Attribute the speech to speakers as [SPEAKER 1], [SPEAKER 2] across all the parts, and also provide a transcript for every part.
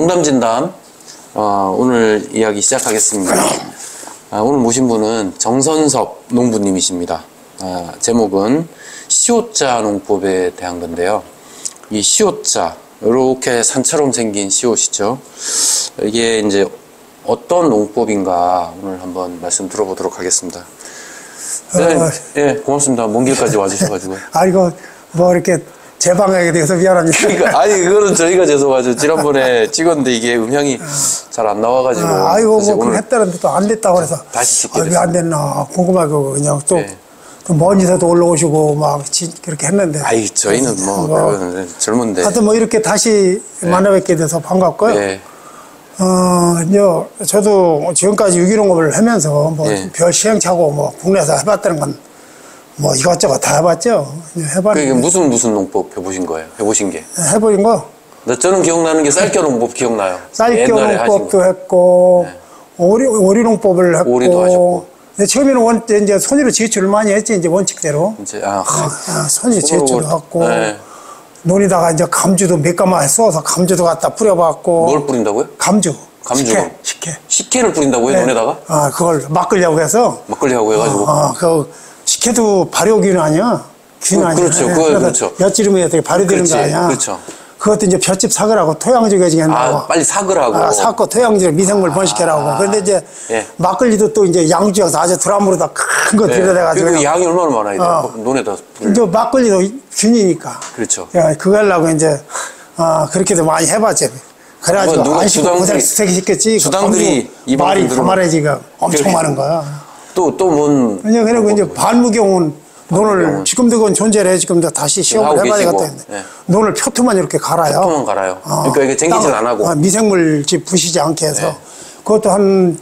[SPEAKER 1] 농담진담 오늘 이야기 시작하겠습니다. 오늘 모신 분은 정선섭 농부님이십니다. 제목은 시옷자 농법에 대한 건데요. 이 시옷자, 이렇게 산처럼 생긴 시옷이죠. 이게 이제 어떤 농법인가 오늘 한번 말씀 들어보도록 하겠습니다. 네, 예, 고맙습니다. 먼 길까지 와주셔가지고.
[SPEAKER 2] 이거 뭐 이렇게 제 방향에 대해서 미안합니다.
[SPEAKER 1] 그러니까, 아니, 그거는 저희가 죄송하죠. 지난번에 찍었는데 이게 음향이 잘 안 나와가지고.
[SPEAKER 2] 아이고, 뭐, 그걸 했다는데 또 안 됐다고 그래서.
[SPEAKER 1] 다시 찍게
[SPEAKER 2] 왜 안 됐나 궁금하고 그냥 또,
[SPEAKER 1] 네.
[SPEAKER 2] 또 멀리서도 올라오시고 막 그렇게 했는데.
[SPEAKER 1] 아이, 저희는 뭐 젊은데.
[SPEAKER 2] 하여튼 뭐 이렇게 다시 만나뵙게 돼서 반갑고요.
[SPEAKER 1] 네.
[SPEAKER 2] 저도 지금까지 유기농업을 하면서 뭐 별 시행착오 뭐 국내에서 해봤다는 건 뭐 이것저것 다 해봤죠.
[SPEAKER 1] 그게 무슨 농법 해보신 거예요? 해보신 게?
[SPEAKER 2] 해보신 거?
[SPEAKER 1] 저는 기억나는 게 쌀겨 농법 기억나요.
[SPEAKER 2] 쌀겨 농법도 했고,
[SPEAKER 1] 네.
[SPEAKER 2] 오리 농법을 했고.
[SPEAKER 1] 오리도 하셨고.
[SPEAKER 2] 처음에는 이제 손으로 제출을 많이 했지, 이제 원칙대로.
[SPEAKER 1] 이제,
[SPEAKER 2] 손으로 제출을 했고.
[SPEAKER 1] 네.
[SPEAKER 2] 논에다가 이제 감주도 몇 가마 써서 감주도 갖다 뿌려봤고.
[SPEAKER 1] 뭘 뿌린다고요?
[SPEAKER 2] 감주.
[SPEAKER 1] 감주.
[SPEAKER 2] 식혜.
[SPEAKER 1] 식혜를 뿌린다고요,
[SPEAKER 2] 네.
[SPEAKER 1] 논에다가?
[SPEAKER 2] 그걸 막걸리하고 해서.
[SPEAKER 1] 막걸리하고 해가지고.
[SPEAKER 2] 그 식혜도 발효균 아니야? 균 아니야?
[SPEAKER 1] 그렇죠. 그렇죠.
[SPEAKER 2] 엿지름이 되게 발효되는 거 아니야?
[SPEAKER 1] 그렇죠.
[SPEAKER 2] 그것도 이제 볏짚 삭으라고 토양지게 한다고.
[SPEAKER 1] 빨리 삭으라고.
[SPEAKER 2] 삭고 토양지를 미생물 번식해라고. 그런데 이제
[SPEAKER 1] 예.
[SPEAKER 2] 막걸리도 또 이제 양주여서 아주 드럼으로 다 큰 거 들여다가지고.
[SPEAKER 1] 그 양이 얼마나 많아야 돼요? 논에다.
[SPEAKER 2] 이제 막걸리도 균이니까.
[SPEAKER 1] 그렇죠.
[SPEAKER 2] 야, 그거 하려고 이제, 그렇게도 많이 해봤지. 그래가지고 안 시고 고생 시켰지.
[SPEAKER 1] 주당들이 이
[SPEAKER 2] 말이
[SPEAKER 1] 방송
[SPEAKER 2] 가만해 지금 엄청 많은 거야.
[SPEAKER 1] 그리고
[SPEAKER 2] 이제 반무경은 논을 지금도 그건 존재를 해 지금도 다시 시험을 해봐야 되겠다.
[SPEAKER 1] 네.
[SPEAKER 2] 논을 표토만 이렇게 갈아요.
[SPEAKER 1] 표토만 갈아요. 그러니까 이게 쟁기질 안 하고.
[SPEAKER 2] 미생물질 부시지 않게 해서.
[SPEAKER 1] 네.
[SPEAKER 2] 그것도 한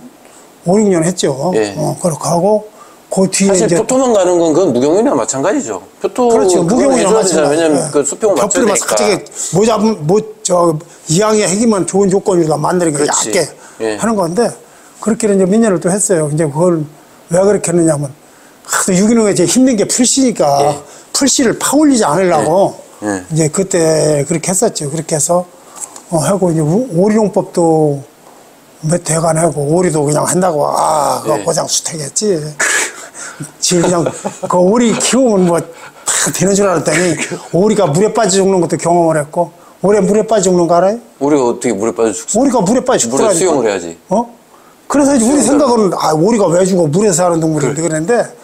[SPEAKER 2] 5, 6년 했죠.
[SPEAKER 1] 네.
[SPEAKER 2] 그렇게 하고 그 뒤에
[SPEAKER 1] 사실
[SPEAKER 2] 이제
[SPEAKER 1] 표토만 가는 건 그건 무경이나 마찬가지죠. 표토.
[SPEAKER 2] 그렇죠. 무경이나 마찬가지.
[SPEAKER 1] 왜냐면 그 수평을 맞춰야 되니까.
[SPEAKER 2] 갑자기 이항의 핵이면 좋은 조건으로 만드는 게 얇게 하는 건데 그렇게 이제 몇 년을 또 했어요. 이제 그걸 왜 그렇게 했느냐면 하도 유기농에 이제 힘든 게 풀씨니까 풀씨를 파올리지 않으려고 이제 그때 그렇게 했었죠. 그렇게 해서 하고 이제 오리농법도 몇 해간 하고 오리도 그냥 한다고 그거 고장 수택했지. 지금 그냥 그 오리 키우면 뭐 다 되는 줄 알았더니 오리가 물에 빠져 죽는 것도 경험을 했고 오리가 물에 빠져 죽는 거 알아요?
[SPEAKER 1] 오리가 어떻게 물에 빠져 죽지?
[SPEAKER 2] 오리가 물에 빠져 죽더라니까.
[SPEAKER 1] 물에 수영을 해야지.
[SPEAKER 2] 그래서 이제 우리 생각은 오리가 왜 죽어 물에서 사는 동물인데 그랬는데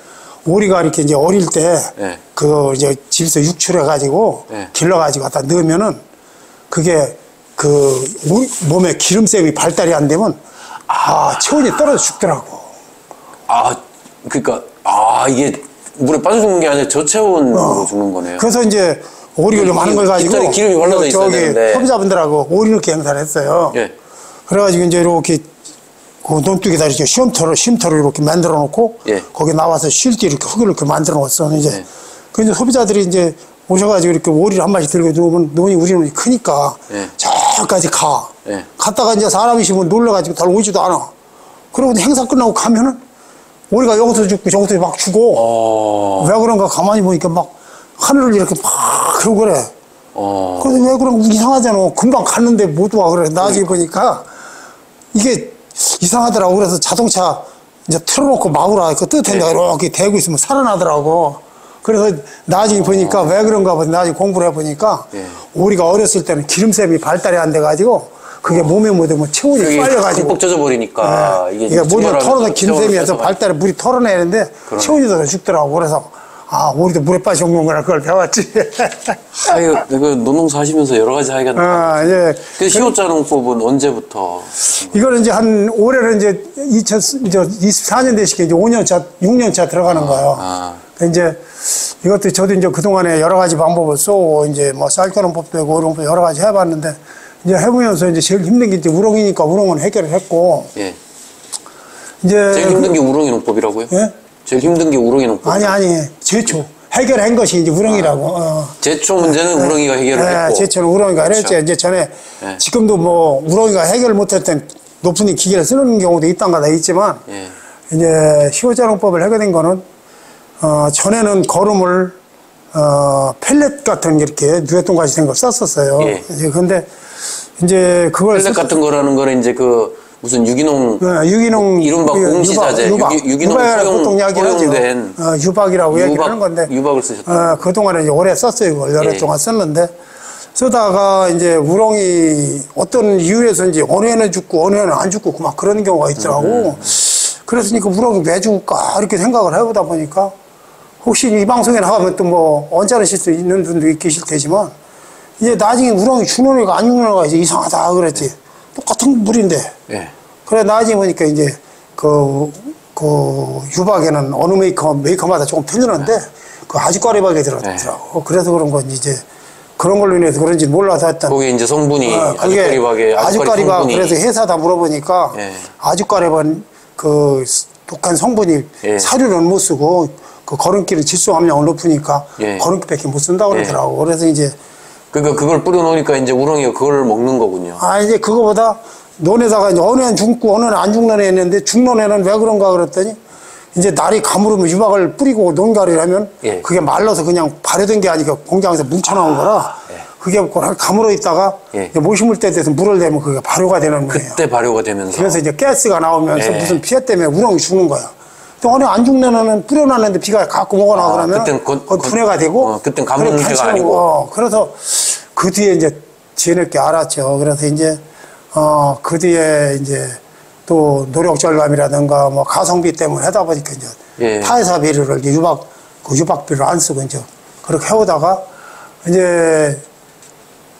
[SPEAKER 2] 오리가 이렇게 이제 어릴 때 그 이제 집에서 육출해 가지고 길러 가지고 갖다 넣으면은 그게 그 몸에 기름샘이 발달이 안 되면 체온이 떨어져 죽더라고.
[SPEAKER 1] 그러니까 이게 물에 빠져 죽는 게 아니라 저체온으로 죽는 거네요.
[SPEAKER 2] 그래서 이제 오리를 좀 하는 걸 가지고
[SPEAKER 1] 깃털에 기름이 발라져 있어야 되는데
[SPEAKER 2] 소비자분들하고 오리 넣기 행사를 했어요. 그래가지고 이제 이렇게 그 논둑에다 이렇게 쉼터를 이렇게 만들어 놓고 거기 나와서 쉴 때 이렇게 흙을 이렇게 만들어 놨어. 이제 그런데 소비자들이 이제 오셔가지고 이렇게 오리를 한 마리 들고 누우면 우리 논이 크니까 저까지 갔다가 이제 사람이 있으면 놀래가지고 잘 오지도 않아. 그러고 행사 끝나고 가면은 오리가 여기서 죽고 저기서 막 죽어. 왜 그런가 가만히 보니까 막 하늘을 이렇게 막 그러고 그래. 그래서 왜 그런가 이상하잖아. 금방 갔는데 못 와 그래. 나중에 보니까 이게 이상하더라고. 그래서 자동차 이제 틀어놓고 막으라. 그 뜨뜻한데 이렇게 대고 있으면 살아나더라고. 그래서 나중에 보니까 왜 그런가 보다 나중에 공부를 해보니까 오리가 어렸을 때는 기름샘이 발달이 안 돼가지고 그게 몸에 묻으면 체온이 빨려가지고
[SPEAKER 1] 흠뻑 젖어버리니까
[SPEAKER 2] 이게 모든 털어서 기름샘이어서 발달에 물이 털어내는데 체온이 더 죽더라고. 그래서 오리도 물에 빠져 죽는 거라 그걸 배웠지.
[SPEAKER 1] 그 농농사 하시면서 여러 가지 하기가 그 시옷자 농법은 언제부터?
[SPEAKER 2] 이거는 이제 올해는 이제 2024년 되시게 이제 5년차, 6년차 들어가는 거예요. 이제 이것도 저도 이제 그동안에 여러 가지 방법을 쏘고 이제 뭐 쌀겨 농법도 하고 오리 농법 여러 가지 해봤는데 이제 해보면서 이제 제일 힘든 게 이제 우렁이니까 우렁은 해결을 했고. 이제
[SPEAKER 1] 제일 힘든 게 우렁이 농법이라고요? 제일 힘든 게 우렁이 농법?
[SPEAKER 2] 아니 제초 해결한 것이 이제 우렁이라고.
[SPEAKER 1] 제초 문제는 우렁이가 해결을 했고.
[SPEAKER 2] 제초는 우렁이가 해결했지. 이제 전에 지금도 뭐 우렁이가 해결 못할 땐 높은 기계를 쓰는 경우도 있단가 있지만 이제 시옷자 농법을 하게 된 거는 전에는 거름을 펠렛 같은 이렇게 누에똥 같이 된 걸 썼었어요. 근데 이제 그걸
[SPEAKER 1] 펠렛 같은 거라는 거는 이제 그 무슨 유기농
[SPEAKER 2] 유기농
[SPEAKER 1] 이른바 공시자재 유기농
[SPEAKER 2] 보통 이야기하죠.
[SPEAKER 1] 허용된
[SPEAKER 2] 유박이라고 얘기하는 건데
[SPEAKER 1] 유박을 쓰셨다.
[SPEAKER 2] 그동안에 이제 오래 썼어요. 이걸 여러 동안 썼는데 쓰다가 이제 우렁이 어떤 이유에서인지 어느 해는 죽고 어느 해는 안 죽고 막 그런 경우가 있더라고. 그랬으니까 우렁이 왜 죽을까 이렇게 생각을 해보다 보니까 혹시 이 방송에 나가면 또 뭐 언짢으실 수 있는 분도 계실 테지만 이제 나중에 우렁이 죽는 애가 안 죽는 애가 이제 이상하다 그랬지. 똑같은 물인데.
[SPEAKER 1] 예.
[SPEAKER 2] 그래 나중에 보니까 이제 그 유박에는 어느 메이커마다 조금 틀리는데 그 아주까리박에 들었더라고. 그래서 그런 건지 이제 그런 걸로 인해서 그런지 몰라서 했던.
[SPEAKER 1] 거기 이제 성분이
[SPEAKER 2] 아주까리박에 아주까리박 그래서 회사다 물어보니까 아주까리박 그 독한 성분이 사료는 못 쓰고 그 거름기는 질소 함량을 높으니까 거름기밖에 못 쓴다고 그러더라고. 그래서 이제
[SPEAKER 1] 그러니까 그걸 뿌려놓으니까 이제 우렁이가 그걸 먹는 거군요.
[SPEAKER 2] 이제 그거보다 논에다가 이제 어느 애는 죽고 어느 애는 안 죽는 애 있는데 죽는 애는 왜 그런가 그랬더니 이제 날이 가물으면 유박을 뿌리고 농가를 하면 그게 말라서 그냥 발효된 게 아니고 공장에서 뭉쳐나온 거라 그게 가물어 있다가 못 심을 때 돼서 물을 대면 그게 발효가 되는 거예요.
[SPEAKER 1] 그때 발효가 되면서.
[SPEAKER 2] 그래서 이제 가스가 나오면서 무슨 피해 때문에 우렁이 죽는 거야. 또 어느 안 죽는 애는 뿌려놨는데 비가 갖고 먹어나 그러면
[SPEAKER 1] 그땐
[SPEAKER 2] 분해가 되고
[SPEAKER 1] 그땐 가물 문제가 아니고.
[SPEAKER 2] 그래서 그 뒤에 이제 뒤늦게 알았죠. 그래서 이제 그 뒤에 이제 또 노력 절감이라든가 뭐 가성비 때문에 하다 보니까 이제 타회사 비료를 이제 유박비를 안 쓰고 이제 그렇게 해오다가 이제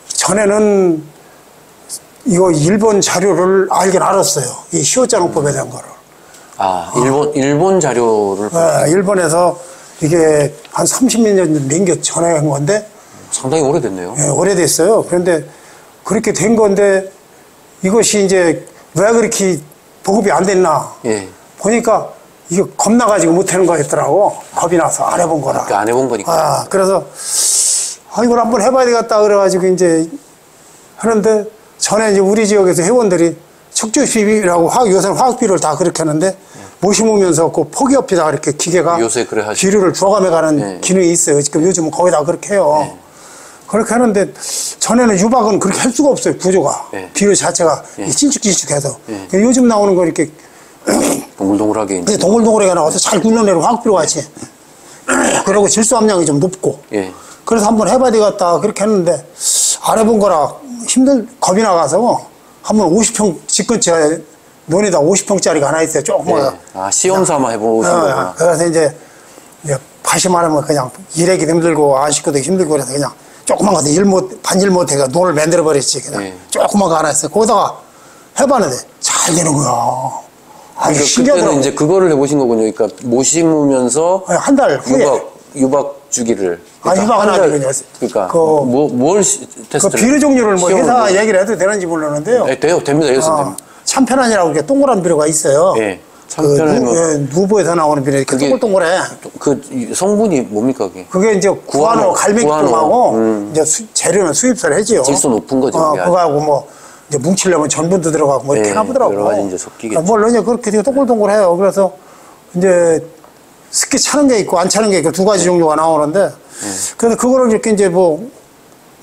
[SPEAKER 2] 전에는 이거 일본 자료를 알긴 알았어요. 이 시오자농법에 대한 거를.
[SPEAKER 1] 일본 자료를.
[SPEAKER 2] 일본에서 이게 한 30몇 년 넘겨 전에 한 건데.
[SPEAKER 1] 상당히 오래됐네요.
[SPEAKER 2] 오래됐어요. 그런데 그렇게 된 건데 이것이 이제 왜 그렇게 보급이 안 됐나. 보니까 이거 겁나가지고 못하는 거였더라고. 겁이 나서 안 해본 거라.
[SPEAKER 1] 그러니까 안 해본 거니까.
[SPEAKER 2] 그래서 이걸 한번 해봐야 되겠다 그래가지고 이제 하는데 전에 이제 우리 지역에서 회원들이 척추비라고 요새는 화학비료를 다 그렇게 하는데 못 심으면서 그 포기 옆에다 이렇게 기계가
[SPEAKER 1] 요새 그래
[SPEAKER 2] 비료를 주워가며 가는 기능이 있어요. 지금 요즘은 거의 다 그렇게 해요. 그렇게 하는데 전에는 유박은 그렇게 할 수가 없어요. 구조가. 비료 자체가 찔쭉찔쭉해서. 요즘 나오는 거 이렇게
[SPEAKER 1] 동글동글하게
[SPEAKER 2] 동글동글하게 나와서 잘 굴러내는 화학비료 같이. 그리고 질소 함량이 좀 높고. 그래서 한번 해봐야 되겠다 그렇게 했는데 안 해본 거라 겁이 나가서 한번 50평 집 근처에 논에다 50평짜리가 하나 있어요. 조그마한.
[SPEAKER 1] 시험 삼아 해보신 거구나.
[SPEAKER 2] 그래서 이제 다시 말하면 그냥 일하기도 힘들고 안 씻고도 힘들고 그래서 그냥 조그만 거 반일 못해가 논을 만들어 버렸지. 그냥 조그만 거 하나 있어요. 거기다가 해봤는데 잘 되는 거야. 아주 신기하더라고.
[SPEAKER 1] 그때는 이제 그거를 해보신 거군요. 그러니까 못 심으면서
[SPEAKER 2] 한 달 후에
[SPEAKER 1] 유박 주기를.
[SPEAKER 2] 유박 하나 주기요.
[SPEAKER 1] 그러니까 뭘 테스트를.
[SPEAKER 2] 그 비료 종류를 뭐 회사 얘기를 해도 되는지 모르는데요.
[SPEAKER 1] 됩니다. 됩니다.
[SPEAKER 2] 참편안이라고 이렇게 동그란 비료가 있어요. 누보에서 나오는 비료 이렇게 동글동글해.
[SPEAKER 1] 그 성분이 뭡니까 그게?
[SPEAKER 2] 그게 이제 구안호 갈매기똥하고 이제 재료는 수입사를 해지요.
[SPEAKER 1] 질소 높은 거죠.
[SPEAKER 2] 그거하고 뭐 이제 뭉치려면 전분도 들어가고 뭐 이렇게 하더라고.
[SPEAKER 1] 여러 가지 이제 섞이겠죠.
[SPEAKER 2] 물론 이제 그렇게 되게 동글동글해요. 그래서 이제 습기 차는 게 있고 안 차는 게 있고 두 가지 종류가 나오는데 그래서 그거를 이렇게 이제 뭐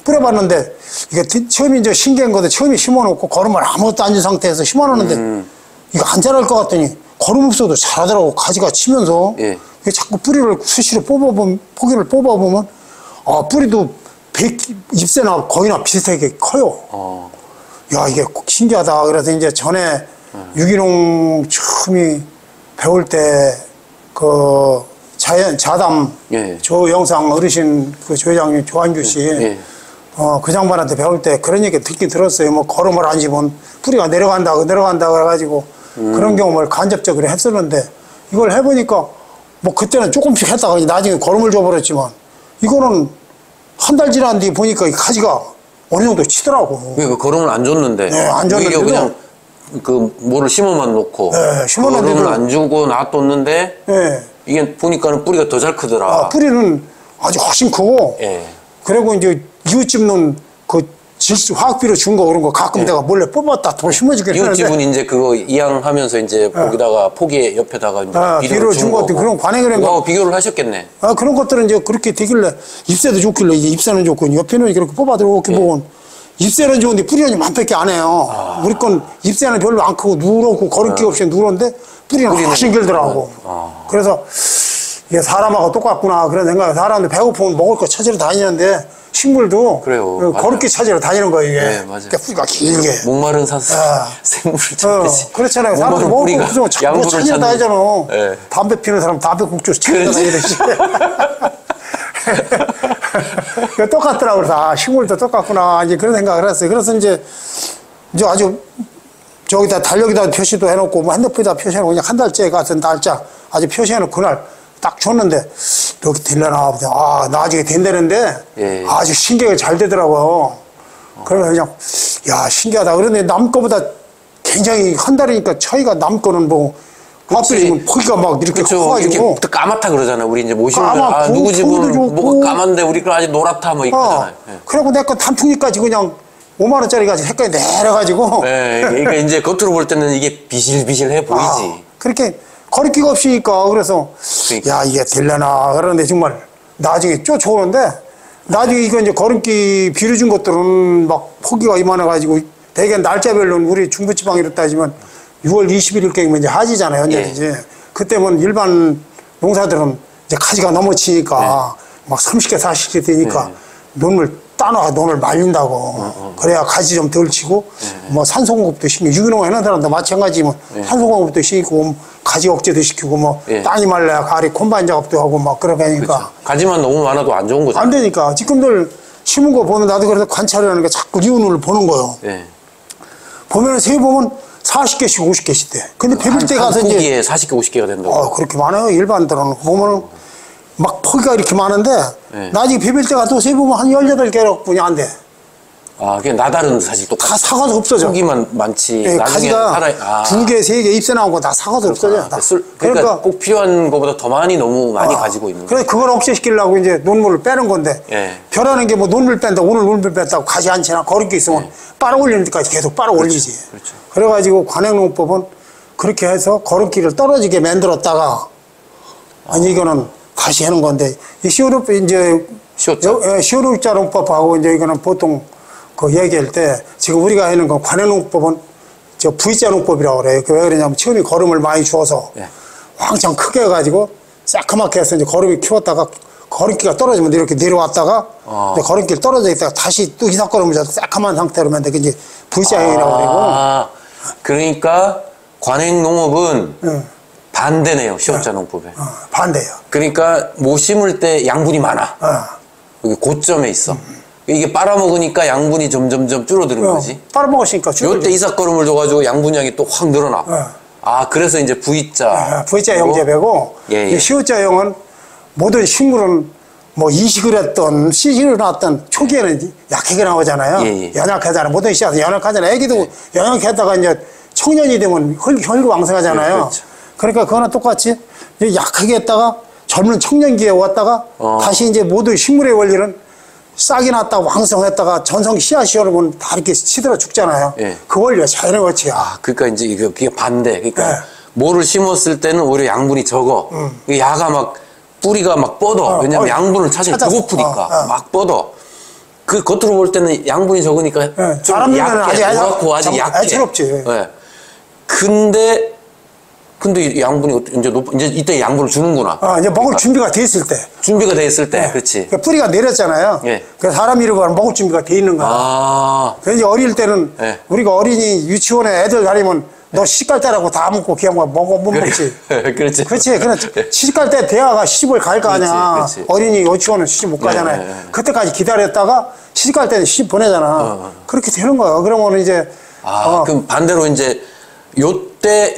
[SPEAKER 2] 뿌려봤는데 이게 처음에 이제 신기한 건데 처음에 심어놓고 거름을 아무것도 안 준 상태에서 심어놓는데 이거 안 자랄 것 같더니 거름 없어도 자라더라고. 가지가 치면서 이게 자꾸 뿌리를 수시로 뽑아보면 포기를 뽑아보면 뿌리도 잎새나 거의나 비슷하게 커요. 야 이게 신기하다. 그래서 이제 전에 유기농 처음이 배울 때 그 자담 조 영상 어르신 그 조회장님 조한규 씨 그 장반한테 배울 때 그런 얘기 듣긴 들었어요. 뭐 거름을 안 집으면 뿌리가 내려간다 그래가지고 그런 경험을 간접적으로 했었는데 이걸 해보니까 뭐 그때는 조금씩 했다가 나중에 거름을 줘버렸지만 이거는 한 달 지난 뒤에 보니까 이 가지가 어느 정도 치더라고.
[SPEAKER 1] 그 거름을 안 줬는데.
[SPEAKER 2] 안 줬는데도
[SPEAKER 1] 그냥 그 뭐를 심어만 놓고 거름을 안 주고 놔뒀는데 이게 보니까는 뿌리가 더 잘 크더라.
[SPEAKER 2] 뿌리는 아주 훨씬 크고 그리고 이제 이웃집은 그 화학비료 준 거 그런 거 가끔 내가 몰래 뽑았다 더 심어주긴 했는데
[SPEAKER 1] 이웃집은 이제 그거 이양하면서 이제 거기다가 포기 옆에다가 이제
[SPEAKER 2] 비료를 준 것도 그런 관행을
[SPEAKER 1] 그거하고 비교를 하셨겠네.
[SPEAKER 2] 그런 것들은 이제 그렇게 되길래 잎새도 좋길래 이제 잎새는 좋고 옆에는 이렇게 뽑아들어 이렇게 보면 잎새는 좋은데 뿌리는 만밖에 안 해요. 우리 건 잎새는 별로 안 크고 누렇고 거름기 없이 누런데 뿌리는 훨씬 길더라고. 그래서 이게 사람하고 똑같구나 그런 생각에 사람들 배고프면 먹을 거 찾으러 다니는데 식물도
[SPEAKER 1] 그래요.
[SPEAKER 2] 거름기 찾으러 다니는 거예요 이게.
[SPEAKER 1] 네, 맞아요.
[SPEAKER 2] 그러니까 뿌리가 길게.
[SPEAKER 1] 목마른 생물을 찾듯이.
[SPEAKER 2] 그렇잖아요. 사람들 먹을 거 없으면 자꾸 찾으러 다니잖아.
[SPEAKER 1] 네.
[SPEAKER 2] 담배 피는 사람 담배 국주 찾으러 다니듯이. 똑같더라고. 그래서 아, 식물도 똑같구나. 이제 그런 생각을 했어요. 그래서 이제 아주 저기다 달력에다 표시도 해놓고 뭐 핸드폰에다 표시해놓고 그냥 한 달째 같은 날짜 아주 표시해놓고 그날 딱 줬는데 여기 되려나 보다. 아, 나중에 된다는데
[SPEAKER 1] 예.
[SPEAKER 2] 아주 신기하게 잘 되더라고요. 그래서 그냥 야, 신기하다. 그런데 남 거보다 굉장히 한 달이니까 차이가 남 거는 뭐 하필 포기가 막 이렇게 커가지고
[SPEAKER 1] 이렇게 까맣다 그러잖아요. 우리 이제 모시면 누구 집은 뭐가 까만데 우리 거 아직 노랗다 뭐 있잖아요. 네.
[SPEAKER 2] 그리고 내 거 단풍이까지 그냥 5만 원짜리까지 색깔이 내려가지고.
[SPEAKER 1] 네, 그러니까 이제 겉으로 볼 때는 이게 비실비실해 보이지.
[SPEAKER 2] 그렇게 거리끼가 없으니까 그래서
[SPEAKER 1] 그러니까.
[SPEAKER 2] 야 이게 될려나 그러는데 정말 나중에 쫓아오는데 나중에 이거 이제 거름기 비료준 것들은 막 포기가 이만해가지고 대개 날짜별로는 우리 중부지방이로 따지면 6월 21일경이면 이제 하지잖아요. 현재 이제 그때면 일반 농사들은 이제 가지가 넘어치니까 막 30개 40개 되니까 논을 따놔 논을 말린다고 그래야 가지 좀 덜 치고 뭐 산소 공급도 시키고 유기농 하는 사람도 마찬가지면 산소 공급도 시키고 가지 억제도 시키고 뭐 땅이 말라야 가리 콤바인 작업도 하고 막 그러게 하니까
[SPEAKER 1] 그렇죠. 가지만 너무 많아도 안 좋은 거죠.
[SPEAKER 2] 안 되니까 지금들 심은 거 보면 나도 그래서 관찰을 하는 게 자꾸 리온을 보는 거예요. 보면 세 보면 40개씩 50개씩 돼. 근데 배빌 때 가서 이제
[SPEAKER 1] 포기에 40개 50개가 된다고.
[SPEAKER 2] 그렇게 많아요. 일반들은 보면은 막 포기가 이렇게 많은데 나중에 배빌 때 가서 세 보면 한 18개밖에 안 돼.
[SPEAKER 1] 아, 그게 나달은 사실 또
[SPEAKER 2] 다 사가서 없어져.
[SPEAKER 1] 포기만 많지.
[SPEAKER 2] 네,
[SPEAKER 1] 나중에
[SPEAKER 2] 가지가 2개, 3개 잎새 나온 거 다 사가서 없어져. 다.
[SPEAKER 1] 그러니까 꼭 필요한 것보다 더 많이 너무 많이 가지고 있는
[SPEAKER 2] 거예요. 그래서 그걸 억제시키려고 이제 논물을 빼는 건데 벼라는 게 뭐 논물 뺀다 오늘 논물 뺐다고 가지 않잖아. 거리게 있으면 빨아 올리는 데까지 계속 빨아 올리지.
[SPEAKER 1] 그렇죠.
[SPEAKER 2] 그래가지고 관행농법은 그렇게 해서 거름기를 떨어지게 만들었다가 아니 이거는 다시 하는 건데 이 시오르 이제 시오르자 농법하고 이제 이거는 보통 그 얘기할 때 지금 우리가 하는 건 관행농법은 저 V자 농법이라고 그래요. 왜 그러냐면 처음에 거름을 많이 주어서 왕창 크게 해가지고 새카맣게 해서 이제 거름이 키웠다가 거름기가 떨어지면 이렇게 내려왔다가 이제 거름기를 떨어져 있다가 다시 또 이삭거름을 줘서 새카만 상태로 만든 게 이제 V자형이라고 그러고.
[SPEAKER 1] 그러니까 관행농업은 반대네요. 시오자 농법에.
[SPEAKER 2] 반대예요.
[SPEAKER 1] 그러니까 모 심을 때 양분이 많아. 여기 고점에 있어. 이게 빨아먹으니까 양분이 점점점 줄어드는 거지.
[SPEAKER 2] 빨아먹었으니까 줄어들죠.
[SPEAKER 1] 요때 이삭거름을 줘가지고 양분량이 또 확 늘어나. 아, 그래서 이제 V자.
[SPEAKER 2] V자형 재배고, 시오자형은 모든 식물은 뭐 이식을 했던, 씨를 놨던 초기에는 약하게 나오잖아요. 연약하잖아. 모든 씨앗은 연약하잖아. 애기도 연약했다가 이제 청년이 되면 혈기왕성하잖아요. 그렇죠. 그러니까 그거는 똑같이 약하게 했다가 젊은 청년기에 왔다가 다시 이제 모든 식물의 원리는 싹이 났다가 왕성했다가 전성 씨앗이 여러분 다 이렇게 시들어 죽잖아요. 그 원리가 자연의 원칙이야.
[SPEAKER 1] 그러니까 이제 그게 반대. 그러니까 뭐를 심었을 때는 오히려 양분이 적어. 야가 막 뿌리가 막 뻗어. 왜냐면 양분을 찾으면 배고프니까 막 뻗어. 그 겉으로 볼 때는 양분이 적으니까 좀 약해. 노랗고 아직 약해.
[SPEAKER 2] 애처롭지.
[SPEAKER 1] 근데 이 양분이 이제 이때 양분을 주는구나.
[SPEAKER 2] 이제 먹을 준비가 돼 있을 때.
[SPEAKER 1] 준비가 돼 있을 때, 그렇지.
[SPEAKER 2] 그러니까 뿌리가 내렸잖아요. 그래서 사람 이러고 먹을 준비가 돼 있는 거야. 그래서 이제 어릴 때는 우리가 어린이 유치원에 애들 다니면 너 시집갈 때라고 다 먹고 그냥 못 먹지.
[SPEAKER 1] 그렇지.
[SPEAKER 2] 그렇지. 그래 시집갈 때 대화가 시집을 갈 거 아니야.
[SPEAKER 1] 그렇지.
[SPEAKER 2] 어린이 유치원은 시집 못 가잖아요. 그때까지 기다렸다가 시집갈 때는 시집 보내잖아. 그렇게 되는 거야. 그러면 이제
[SPEAKER 1] 그럼 반대로 이제 요때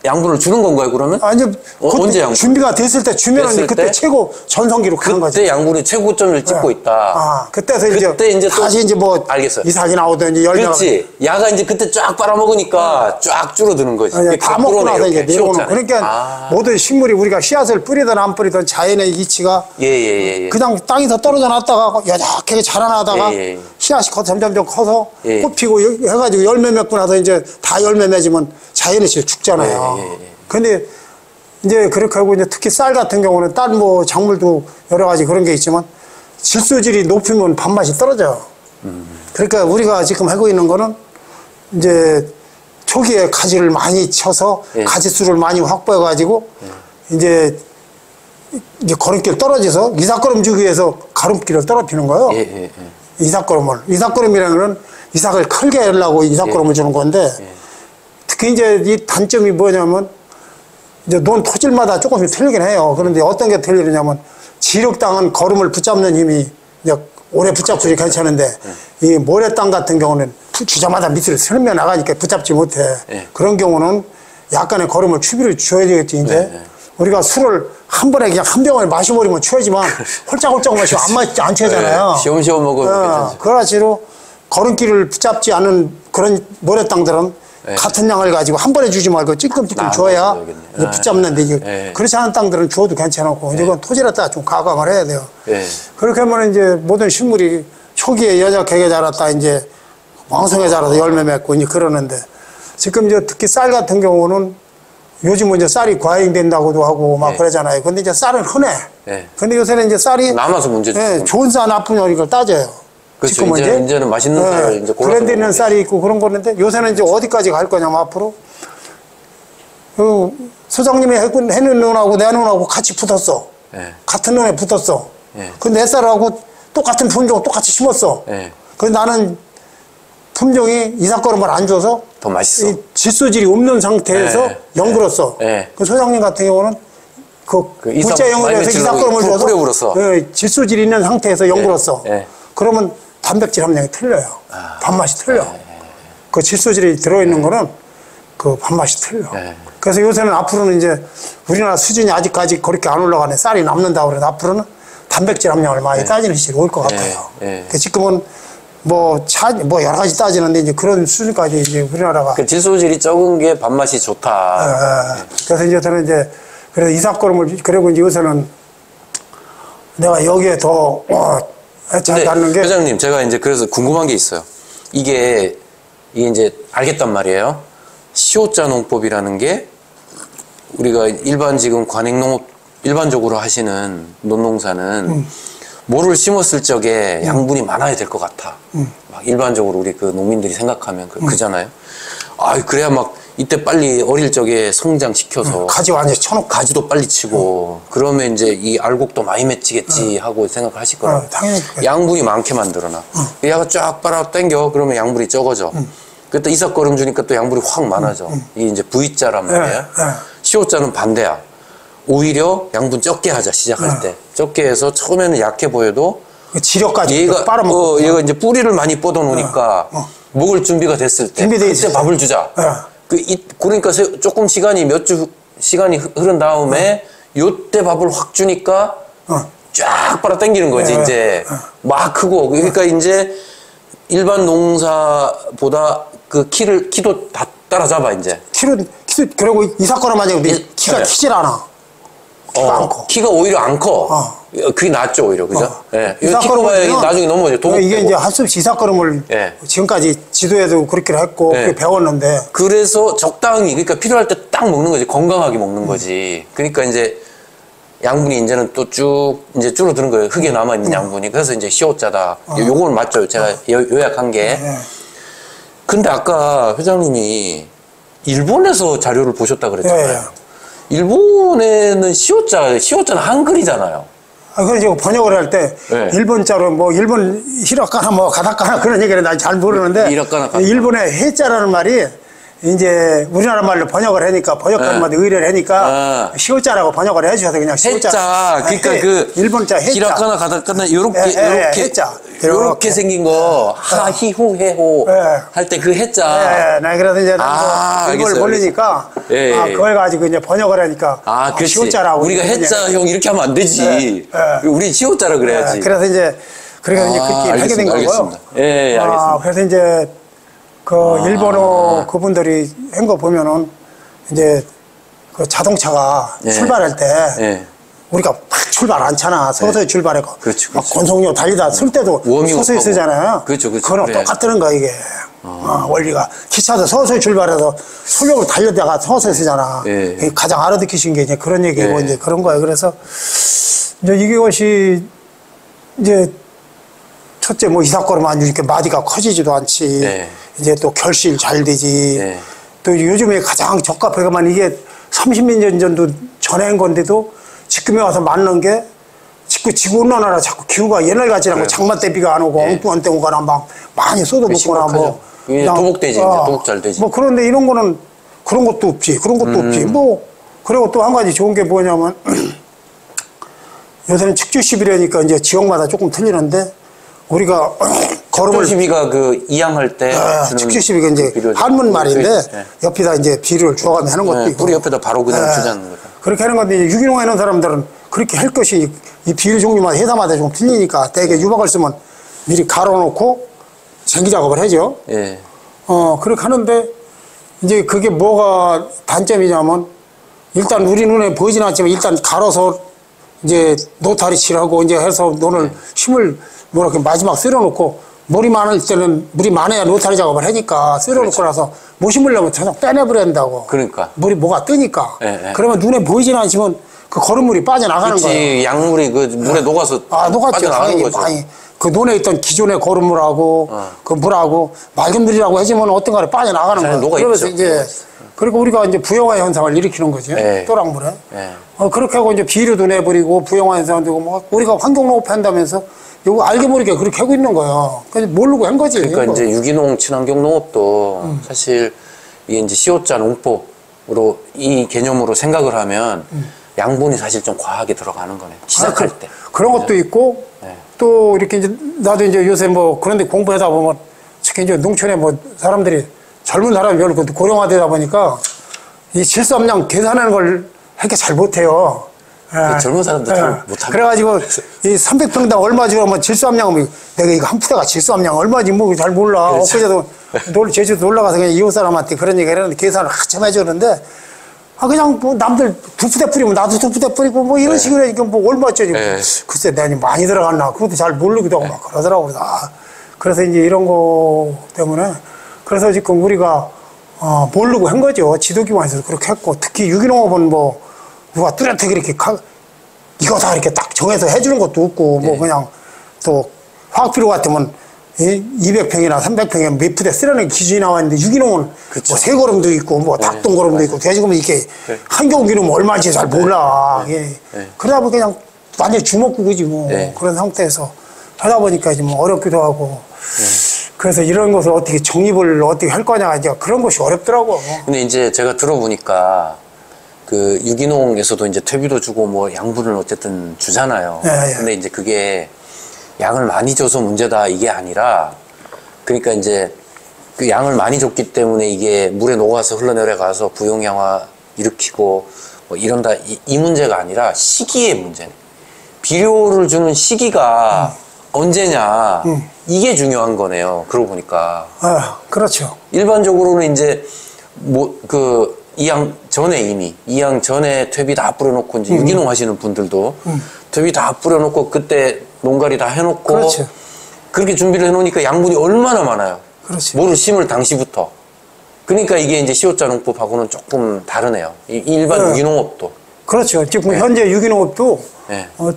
[SPEAKER 1] 양분을 주는 건가요, 그러면?
[SPEAKER 2] 이제
[SPEAKER 1] 언제 양분?
[SPEAKER 2] 준비가 됐을 때 주면은 그때 최고 전성기로 가는 거지.
[SPEAKER 1] 그때 양분이 최고점을 찍고 있다.
[SPEAKER 2] 그때서 이제 다시 이제 뭐
[SPEAKER 1] 알겠어요.
[SPEAKER 2] 이삭이 나오든지
[SPEAKER 1] 그렇지. 야가 이제 그때 쫙 빨아먹으니까 쫙 줄어드는 거지.
[SPEAKER 2] 다 먹고 나서 이제 내려오는. 그러니까 모든 식물이 우리가 씨앗을 뿌리든 안 뿌리든 자연의 이치가 그냥 땅에서 떨어져 놨다가 여작하게 자라나다가 씨앗이 점점점 커서 꽃 피고 해가지고 열매 맺고 나서 이제 다 열매 맺으면 자연의 이치가 죽잖아요. 근데 이제 그렇게 하고 이제 특히 쌀 같은 경우는 딴 뭐 작물도 여러 가지 그런 게 있지만 질소질이 높으면 밥맛이 떨어져. 그러니까 우리가 지금 하고 있는 거는 이제 초기에 가지를 많이 쳐서
[SPEAKER 1] 예.
[SPEAKER 2] 가지수를 많이 확보해 가지고 이제 걸음길 떨어져서 이삭걸음 주기 위해서 가름길을 떨어뜨리는 거예요.
[SPEAKER 1] 예, 예, 예.
[SPEAKER 2] 이삭걸음이라는 건 이삭을 크게 하려고 이삭걸음을 주는 건데 특히 이제 이 단점이 뭐냐면 이제 논 토질마다 조금씩 틀리긴 해요. 그런데 어떤 게 틀리냐면 지륵땅은 걸음을 붙잡는 힘이 이제 오래 붙잡고 괜찮은데 이 모래땅 같은 경우는 주자마자 밑으로 슬며 나가니까 붙잡지 못해. 그런 경우는 약간의 걸음을 추비를 줘야 되겠지. 이제 우리가 술을 한 번에 그냥 한 병을 마셔버리면 취하지만 홀짝홀짝 마시면 안 취하잖아요.
[SPEAKER 1] 시험시험 먹으면 괜찮지.
[SPEAKER 2] 그래가지고 걸음길을 붙잡지 않은 그런 모래땅들은 같은 양을 가지고 한 번에 주지 말고 찔끔찔끔 줘야 이제 붙잡는데 이게 그렇지 않은 땅들은 주어도 괜찮고 이건 토질에 따라 좀 가강을 해야 돼요. 그렇게 하면 이제 모든 식물이 초기에 여작하게 자랐다 이제 왕성하게 자라서 열매 맺고 이제 그러는데 지금 이제 특히 쌀 같은 경우는 요즘은 이제 쌀이 과잉된다고도 하고 막 그러잖아요. 근데 이제 쌀은 흔해. 근데 요새는 이제 쌀이
[SPEAKER 1] 남아서 문제죠.
[SPEAKER 2] 좋은 쌀 나쁜 쌀 이걸 따져요.
[SPEAKER 1] 그렇죠. 이제는 맛있는 쌀을 이제
[SPEAKER 2] 브랜드 있는 쌀이 있고 그런 거는데 요새는 이제 어디까지 갈 거냐면 앞으로 소장님이 해는 논하고 내 논하고 같이 붙었어. 같은 논에 붙었어. 그 내 쌀하고 똑같은 품종 똑같이 심었어. 그래서 나는 품종이 이삭걸음을 안 줘서
[SPEAKER 1] 더 맛있어.
[SPEAKER 2] 이 질소질이 없는 상태에서 연글었어. 그 소장님 같은 경우는 그 물자 연글에서 이삭걸음을 줘서 질소질이 있는 상태에서 연글었어. 그러면 단백질 함량이 틀려요. 밥맛이 틀려. 그 질소질이 들어있는 거는 그 밥맛이 틀려. 그래서 요새는 앞으로는 이제 우리나라 수준이 아직까지 그렇게 안 올라가네. 쌀이 남는다고 그래서 앞으로는 단백질 함량을 많이 따지는 시절이 올 것 같아요. 지금은 뭐 여러 가지 따지는데 이제 그런 수준까지 이제 우리나라가.
[SPEAKER 1] 그 질소질이 적은 게 밥맛이 좋다.
[SPEAKER 2] 그래서 이제 저는 이제 그래서 이삭걸음을 그리고 이제 요새는 내가 여기에 더 잘 갖는 게.
[SPEAKER 1] 회장님, 제가 이제 그래서 궁금한 게 있어요. 이게 이제 알겠단 말이에요. 시오자 농법이라는 게 우리가 일반 지금 관행농업 일반적으로 하시는 논농사는 모를 심었을 적에 양분이 많아야 될 것 같아. 막 일반적으로 우리 그 농민들이 생각하면 그잖아요. 그래야 막 이때 빨리 어릴 적에 성장시켜서
[SPEAKER 2] 가지 완전히 쳐놓고
[SPEAKER 1] 가지도 빨리 치고 그러면 이제 이 알곡도 많이 맺히겠지 하고 생각을 하실 거라고.
[SPEAKER 2] 당연히
[SPEAKER 1] 양분이 많게 만들어놔. 얘가 쫙 빨아 당겨 그러면 양분이 적어져. 그때 이삭걸음 주니까 또 양분이 확 많아져. 이게 이제 V자란 말이야. 시오자는 반대야. 오히려 양분 적게 하자 시작할 때. 적게 해서 처음에는 약해 보여도
[SPEAKER 2] 지력까지
[SPEAKER 1] 얘가
[SPEAKER 2] 빨아먹고
[SPEAKER 1] 얘가 이제 뿌리를 많이 뻗어 놓으니까 먹을 준비가 됐을 때 그때 밥을 주자. 그러니까 조금 시간이 흐른 다음에 요때 밥을 확 주니까 쫙 빨아 당기는 거지. 이제 막 크고 그러니까 이제 일반 농사보다 그 키도 다 따라잡아 이제.
[SPEAKER 2] 키도 그리고 이삭걸음 하자 근데 키가 크질 않아. 키가 안 커.
[SPEAKER 1] 키가 오히려 안 커. 그게 낫죠 오히려 그죠? 이삭걸음은 나중에 넘어져.
[SPEAKER 2] 이게 이제 할 수 없이 이삭걸음을 지금까지 지도에도 그렇게 했고 배웠는데.
[SPEAKER 1] 그래서 적당히 그러니까 필요할 때 딱 먹는 거지. 건강하게 먹는 거지. 그러니까 이제 양분이 이제는 또 쭉 이제 줄어드는 거예요. 흙에 남아 있는 양분이. 그래서 이제 시오자다. 요거는 맞죠. 제가 요약한 게. 근데 아까 회장님이 일본에서 자료를 보셨다 그랬잖아요. 일본에는 시오자는 한글이잖아요.
[SPEAKER 2] 그래서 번역을 할 때 일본자로 뭐 일본 히라카나 뭐 가다카나 그런 얘기를 나 잘 모르는데 일본의 해자라는 말이 이제 우리나라 말로 번역을 하니까 번역하는 말도 의뢰를 하니까 시오자라고 번역을 해주셔서 그냥 시오자.
[SPEAKER 1] 해자. 그러니까 그 일본자 해자. 히라카나 가다카나 요렇게 생긴 거 하히후 해호 할 때 그 해자.
[SPEAKER 2] 그래서 이제 그걸 몰리니까 그걸 가지고 이제 번역을 하니까 시오자라고.
[SPEAKER 1] 우리가 해자형 이렇게 하면 안 되지. 우리 시오자라 그래야지.
[SPEAKER 2] 그래서 이제 그렇게 하게 된 거고요.
[SPEAKER 1] 알겠습니다.
[SPEAKER 2] 그래서 이제 일본어 그분들이 한 거 보면은 이제 그 자동차가 출발할 때 우리가 막 출발 않잖아. 서서히 출발하고. 막 권속력 달리다 쓸 때도 서서히 쓰잖아요. 그거랑 똑같다는 거야, 이게. 원리가. 기차도 서서히 출발해서 속력을 달려다가 서서히 쓰잖아. 가장 알아듣기신 게 이제 그런 얘기고 이제 그런 거예요. 그래서 이제 이것이 이제 첫째 뭐 이삭걸음 이렇게 마디가 커지지도 않지.
[SPEAKER 1] 네.
[SPEAKER 2] 이제 또 결실 잘 되지.
[SPEAKER 1] 네.
[SPEAKER 2] 또 요즘에 가장 적합해가만 이게 30몇 년 전도 전에 한 건데도 지금에 와서 맞는 게 지구 온난화라 자꾸 기후가 옛날 같지 않고 장마 때 비가 안 오고 엉뚱한 때 오거나 막 많이 쏟아붓거나 뭐.
[SPEAKER 1] 도복되지, 도복 잘 되지.
[SPEAKER 2] 뭐 그런데 이런 거는 그런 것도 없지. 그런 것도 없지. 뭐 그리고 또 한 가지 좋은 게 뭐냐면 요새는 측주시비라니까 이제 지역마다 조금 틀리는데 우리가 걸음을
[SPEAKER 1] 측주시비가 그 이양할 때
[SPEAKER 2] 측주시비가 이제 한문 말인데 옆에다 이제 비료를 주워가며 하는 것도 있고
[SPEAKER 1] 뿌리 옆에다 바로 그냥 주자는 거죠.
[SPEAKER 2] 그렇게 하는 건데 유기농 하는 사람들은 그렇게 할 것이 이 비료 종류마다 회사마다 좀 틀리니까 대개 유박을 쓰면 미리 갈아놓고 쟁기 작업을 하죠.
[SPEAKER 1] 예.
[SPEAKER 2] 그렇게 하는데 이제 그게 뭐가 단점이냐면 일단 우리 눈에 보이진 않지만 일단 갈아서 이제 노타리 칠하고 이제 해서 논을 심을 뭐랄까 마지막 쓸어놓고 물이 많을 때는 물이 많아야 노타리 작업을 하니까 쓸어놓고 나서 못 심으려면 저녁 빼내버려야 된다고.
[SPEAKER 1] 그러니까.
[SPEAKER 2] 물이 뭐가 뜨니까.
[SPEAKER 1] 예.
[SPEAKER 2] 그러면 눈에 보이진 않지만 그 걸음물이 빠져나가는 거예요.
[SPEAKER 1] 약물이 그 물에 녹아서
[SPEAKER 2] 녹았죠.
[SPEAKER 1] 빠져나가는 거죠.
[SPEAKER 2] 많이. 그 논에 있던 기존의 거름물하고 그 물하고 맑은 물이라고 해주면 어떤 가에 빠져나가는 거예요. 그러면서 이제 그리고 우리가 이제 부영화 현상을 일으키는 거죠. 또랑물에. 그렇게 하고 이제 비료도 내버리고 부영화 현상도 되고 뭐 우리가 환경농업 한다면서 이거 알게 모르게 그렇게 하고 있는 거예요. 그래서 모르고 한 거지.
[SPEAKER 1] 그러니까 이제 유기농 친환경 농업도 사실 이게 이제 CO자 농법으로 이 개념으로 생각을 하면 양분이 사실 좀 과하게 들어가는 거네. 시작할 때.
[SPEAKER 2] 그런 것도 있고 또 이렇게 이제 나도 이제 요새 뭐 그런데 공부하다 보면 특히 이제 농촌에 뭐 사람들이 젊은 사람이 별로 고령화되다 보니까 이 질소함량 계산하는 걸 이렇게 잘 못해요.
[SPEAKER 1] 그 젊은 사람들 잘 못하고.
[SPEAKER 2] 그래가지고 이 300평당 얼마 주면 질소함량은 내가 이거 한 푸대가 질소함량 얼마지 뭐 잘 몰라.
[SPEAKER 1] 그렇죠.
[SPEAKER 2] 엊그제도 제주도 놀러가서 그냥 이웃 사람한테 그런 얘기 했는데 계산을 한참 해줬는데 그냥 뭐 남들 2푸대 뿌리면 나도 2푸대 뿌리고 뭐 이런 식으로 하니까 뭐 얼마짜리. 글쎄 내가 많이 들어갔나 그것도 잘 모르기도 하고 막 그러더라고. 그래서 이제 이런 거 때문에 그래서 지금 우리가 모르고 한 거죠. 지도기관에서 그렇게 했고 특히 유기농업은 뭐 누가 뚜렷하게 이렇게 이거 다 이렇게 딱 정해서 해주는 것도 없고 뭐 그냥 또 화학비료 같으면 200평이나 300평에 몇 푸대 쓰라는 기준이 나와 있는데 유기농은
[SPEAKER 1] 그쵸.
[SPEAKER 2] 뭐 새거름도 있고 뭐 닭똥거름도 있고 돼지고름 이렇게 한겨울기는 얼마인지 잘 몰라. 그러다 보니 그냥 완전 주먹구구지 뭐 그런 상태에서 하다 보니까 이제 뭐 어렵기도 하고 그래서 이런 것을 어떻게 정립을 어떻게 할 거냐 이제 그런 것이 어렵더라고.
[SPEAKER 1] 근데 이제 제가 들어보니까 그 유기농에서도 이제 퇴비도 주고 뭐 양분을 어쨌든 주잖아요. 근데 이제 그게 양을 많이 줘서 문제다 이게 아니라 그러니까 이제 그 양을 많이 줬기 때문에 이게 물에 녹아서 흘러내려가서 부용양화 일으키고 뭐 이런다 이 문제가 아니라 시기의 문제네. 비료를 주는 시기가 언제냐 이게 중요한 거네요. 그러고 보니까.
[SPEAKER 2] 그렇죠.
[SPEAKER 1] 일반적으로는 이제 뭐 그 이양 전에 이미 이양 전에 퇴비 다 뿌려놓고 이제 유기농 하시는 분들도 퇴비 다 뿌려놓고 그때 농가리 다 해놓고
[SPEAKER 2] 그렇죠.
[SPEAKER 1] 그렇게 준비를 해놓으니까 양분이 얼마나 많아요.
[SPEAKER 2] 그렇죠.
[SPEAKER 1] 뭐를 심을 당시부터. 그러니까 이게 이제 CO자 농법하고는 조금 다르네요. 일반 유기농업도.
[SPEAKER 2] 그렇죠. 지금 현재 유기농업도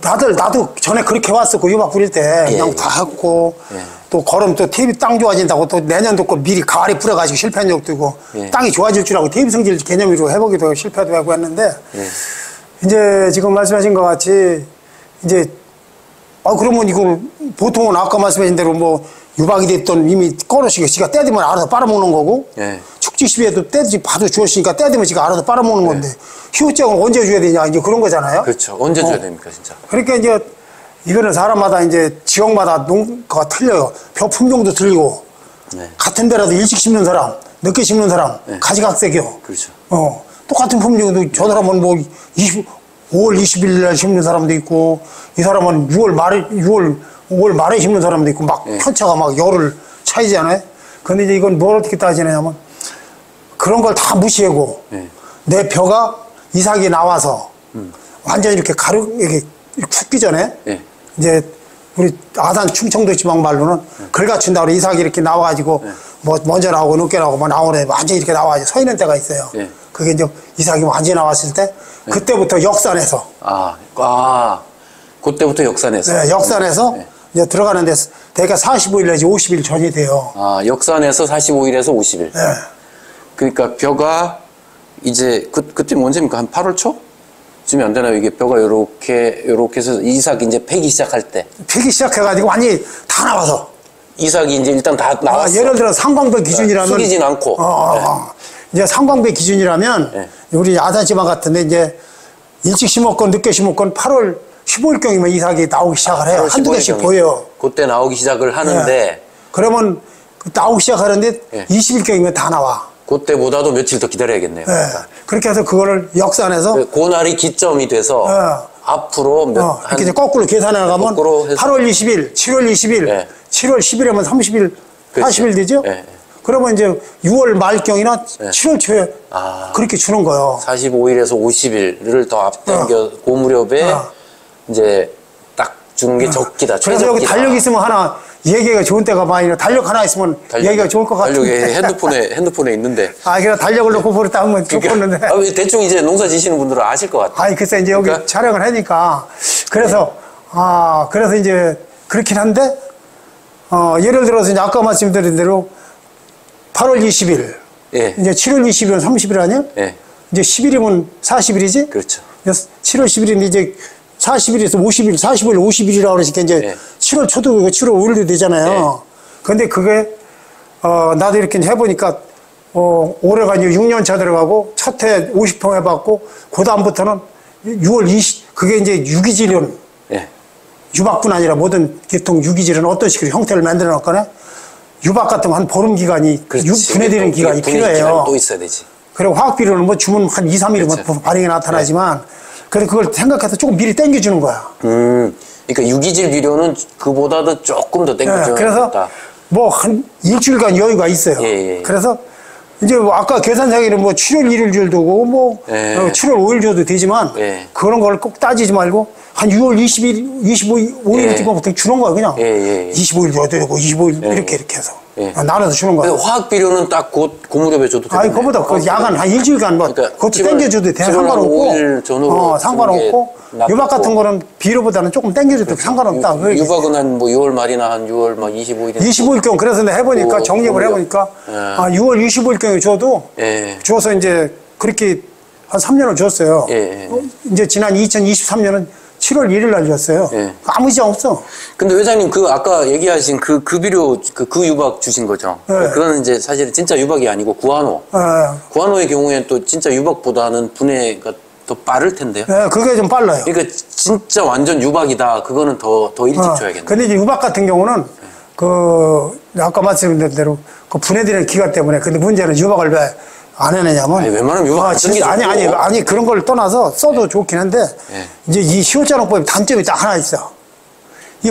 [SPEAKER 2] 다들 나도 전에 그렇게 왔었고 유박 뿌릴 때 그냥 다 했고 또 걸음 또 퇴비 땅 좋아진다고 또 내년도 거 미리 가을에 뿌려가지고 실패한 적도 있고 땅이 좋아질 줄 알고 퇴비 성질 개념으로 해보기도 하고 실패도 하고 했는데 이제 지금 말씀하신 것 같이 이제 그러면 이거 보통은 아까 말씀하신 대로 뭐 유박이 됐던 이미 꺼놓으시고 지가 떼되면 알아서 빨아먹는 거고 축지시비에도 떼지 봐도 주었으니까 떼되면 지가 알아서 빨아먹는 건데 희우장은 언제 줘야 되냐 이제 그런 거잖아요.
[SPEAKER 1] 그렇죠. 언제 줘야 됩니까 진짜.
[SPEAKER 2] 그러니까 이제 이거는 사람마다 이제 지역마다 농가가 틀려요. 벼 품종도 틀리고 같은 데라도 일찍 심는 사람, 늦게 심는 사람 가지각색이요.
[SPEAKER 1] 그렇죠.
[SPEAKER 2] 똑같은 품종도 저 사람은 뭐 5월 20일 날 심는 사람도 있고 이 사람은 5월 말에 심는 사람도 있고 막 편차가 막 열흘 차이잖아요. 근데 이제 이건 뭘 어떻게 따지냐면 그런 걸 다 무시하고 내 벼가 이삭이 나와서 완전히 이렇게 이렇게 쿡기 전에 이제 우리 아산 충청도 지방 말로는 걸갖춘다고 이삭이 이렇게 나와가지고 뭐 먼저 나오고 늦게 나오고 뭐 나오네 완전히 이렇게 나와가지고 서 있는 때가 있어요. 그게 이제 이삭이 완전히 나왔을 때 그때부터 역산해서
[SPEAKER 1] 그때부터 역산해서
[SPEAKER 2] 역산해서 이제 들어가는데 대개 45일 내지 50일 전이 돼요.
[SPEAKER 1] 아, 역산해서 45일에서 50일.
[SPEAKER 2] 예.
[SPEAKER 1] 그러니까 벼가 이제 그때 언제입니까? 한 8월 초? 쯤이 안 되나요? 이게 벼가 요렇게 해서 이삭 이제 패기 시작할 때.
[SPEAKER 2] 패기 시작해가지고 완전히 다 나와서.
[SPEAKER 1] 이삭이 이제 일단 다 나왔어.
[SPEAKER 2] 예를 들어 상광배 기준이라면.
[SPEAKER 1] 숙이진 않고.
[SPEAKER 2] 이제 상광배 기준이라면
[SPEAKER 1] 네.
[SPEAKER 2] 우리 야산지방 같은데 이제 일찍 심었건 늦게 심었건 8월 15일경이면 이삭이 나오기 시작을 해요. 한두 개씩 보여요.
[SPEAKER 1] 그때 나오기 시작을 하는데.
[SPEAKER 2] 네. 그러면 나오기 시작하는데
[SPEAKER 1] 네.
[SPEAKER 2] 20일경이면 다 나와.
[SPEAKER 1] 그때보다도 며칠 더 기다려야겠네요.
[SPEAKER 2] 네. 그렇게 해서 그거를 역산해서
[SPEAKER 1] 그날이 기점이 돼서 앞으로
[SPEAKER 2] 이렇게 이제 거꾸로 계산해 나가면 8월 20일, 7월 20일,
[SPEAKER 1] 네.
[SPEAKER 2] 7월 10일이면 30일,
[SPEAKER 1] 그렇죠.
[SPEAKER 2] 40일 되죠?
[SPEAKER 1] 네.
[SPEAKER 2] 그러면 이제 6월 말경이나
[SPEAKER 1] 네.
[SPEAKER 2] 7월 초에 그렇게 주는 거예요.
[SPEAKER 1] 45일에서 50일을 더 앞당겨 그 무렵에 이제 딱 주는 게 적기다.
[SPEAKER 2] 그래서 여기 달력 있으면 하나 얘기가 좋은 때가 많이 달력 하나 있으면 얘기가 좋을 것 같은데.
[SPEAKER 1] 달력에 핸드폰에 있는데.
[SPEAKER 2] 그래 달력을 놓고 버렸다 하면 좋겠는데.
[SPEAKER 1] 대충 이제 농사 지시는 분들은 아실 것 같아요.
[SPEAKER 2] 글쎄 이제 여기 촬영을 하니까 그래서 그래서 이제 그렇긴 한데 예를 들어서 이제 아까 말씀드린 대로 8월 20일,
[SPEAKER 1] 예.
[SPEAKER 2] 이제 7월 20일은 30일 아니야?
[SPEAKER 1] 예.
[SPEAKER 2] 이제 10일이면 40일이지?
[SPEAKER 1] 그렇죠.
[SPEAKER 2] 7월 10일이면 이제 40일에서 50일, 45일, 50일이라고 그러니까 이제
[SPEAKER 1] 예.
[SPEAKER 2] 7월 초도 7월 5일도 되잖아요. 근데 그게, 나도 이렇게 해보니까, 올해가 이제 6년 차 들어가고, 첫 해 50평 해봤고, 그다음부터는 6월 20, 그게 이제 유기질은,
[SPEAKER 1] 예.
[SPEAKER 2] 유박뿐 아니라 모든 계통 유기질은 어떤 식으로 형태를 만들어 놨거나, 유박 같은 거 한 보름 기간이, 분해되는 기간이 필요해요.
[SPEAKER 1] 또 있어야 되지.
[SPEAKER 2] 그리고 화학비료는 뭐 주문 한 2, 3일이면
[SPEAKER 1] 그렇죠.
[SPEAKER 2] 반응이 나타나지만, 그래서 그걸 생각해서 조금 미리 당겨주는 거야.
[SPEAKER 1] 그러니까 유기질 비료는 그보다도 조금 더 당겨줘야
[SPEAKER 2] 그래서 뭐 한 일주일간 여유가 있어요.
[SPEAKER 1] 예.
[SPEAKER 2] 그래서 이제 뭐 아까 계산상에는 뭐 7월 1일 줘도 뭐 7월 5일 줘도 되지만 그런 걸 꼭 따지지 말고 한 6월 20일, 25일부터 주는 거야 그냥. 25일 줘도 되고 25일 이렇게 해서 나눠서 주는 거야.
[SPEAKER 1] 화학 비료는 딱 그 무렵에 줘도 되겠네.
[SPEAKER 2] 그거보다 그 야간 한 일주일간 뭐 그것도 당겨줘도 돼. 상관없고. 상관없고. 유박 같은 거는 비료보다는 조금 당겨줘도 상관없다.
[SPEAKER 1] 유박은 한 뭐 6월 말이나 한 6월 막 25일에.
[SPEAKER 2] 25일경 그래서 내가 해보니까 정립을 해보니까 6월 25일경에 줘도 줘서 이제 그렇게 한 3년을 줬어요. 이제 지난 2023년은 7월 1일 날 줬어요. 아무 이상 없어.
[SPEAKER 1] 근데 회장님 아까 얘기하신 그 비료 그 유박 주신 거죠. 그거는 이제 사실 진짜 유박이 아니고 구한호. 구한호의 경우에는 또 진짜 유박보다는 분해가 더 빠를 텐데요.
[SPEAKER 2] 그게 좀 빨라요.
[SPEAKER 1] 그러니까 진짜 완전 유박이다. 그거는 더 일찍 줘야겠네요.
[SPEAKER 2] 근데 이제 유박 같은 경우는 아까 말씀드린 대로 그 분해되는 기간 때문에 근데 문제는 유박을 왜 안 해내냐면.
[SPEAKER 1] 웬만하면 유박 안 쓰는 게
[SPEAKER 2] 아니 그런 걸 떠나서 써도 좋긴 한데 이제 이 시효자농법에 단점이 딱 하나 있어. 이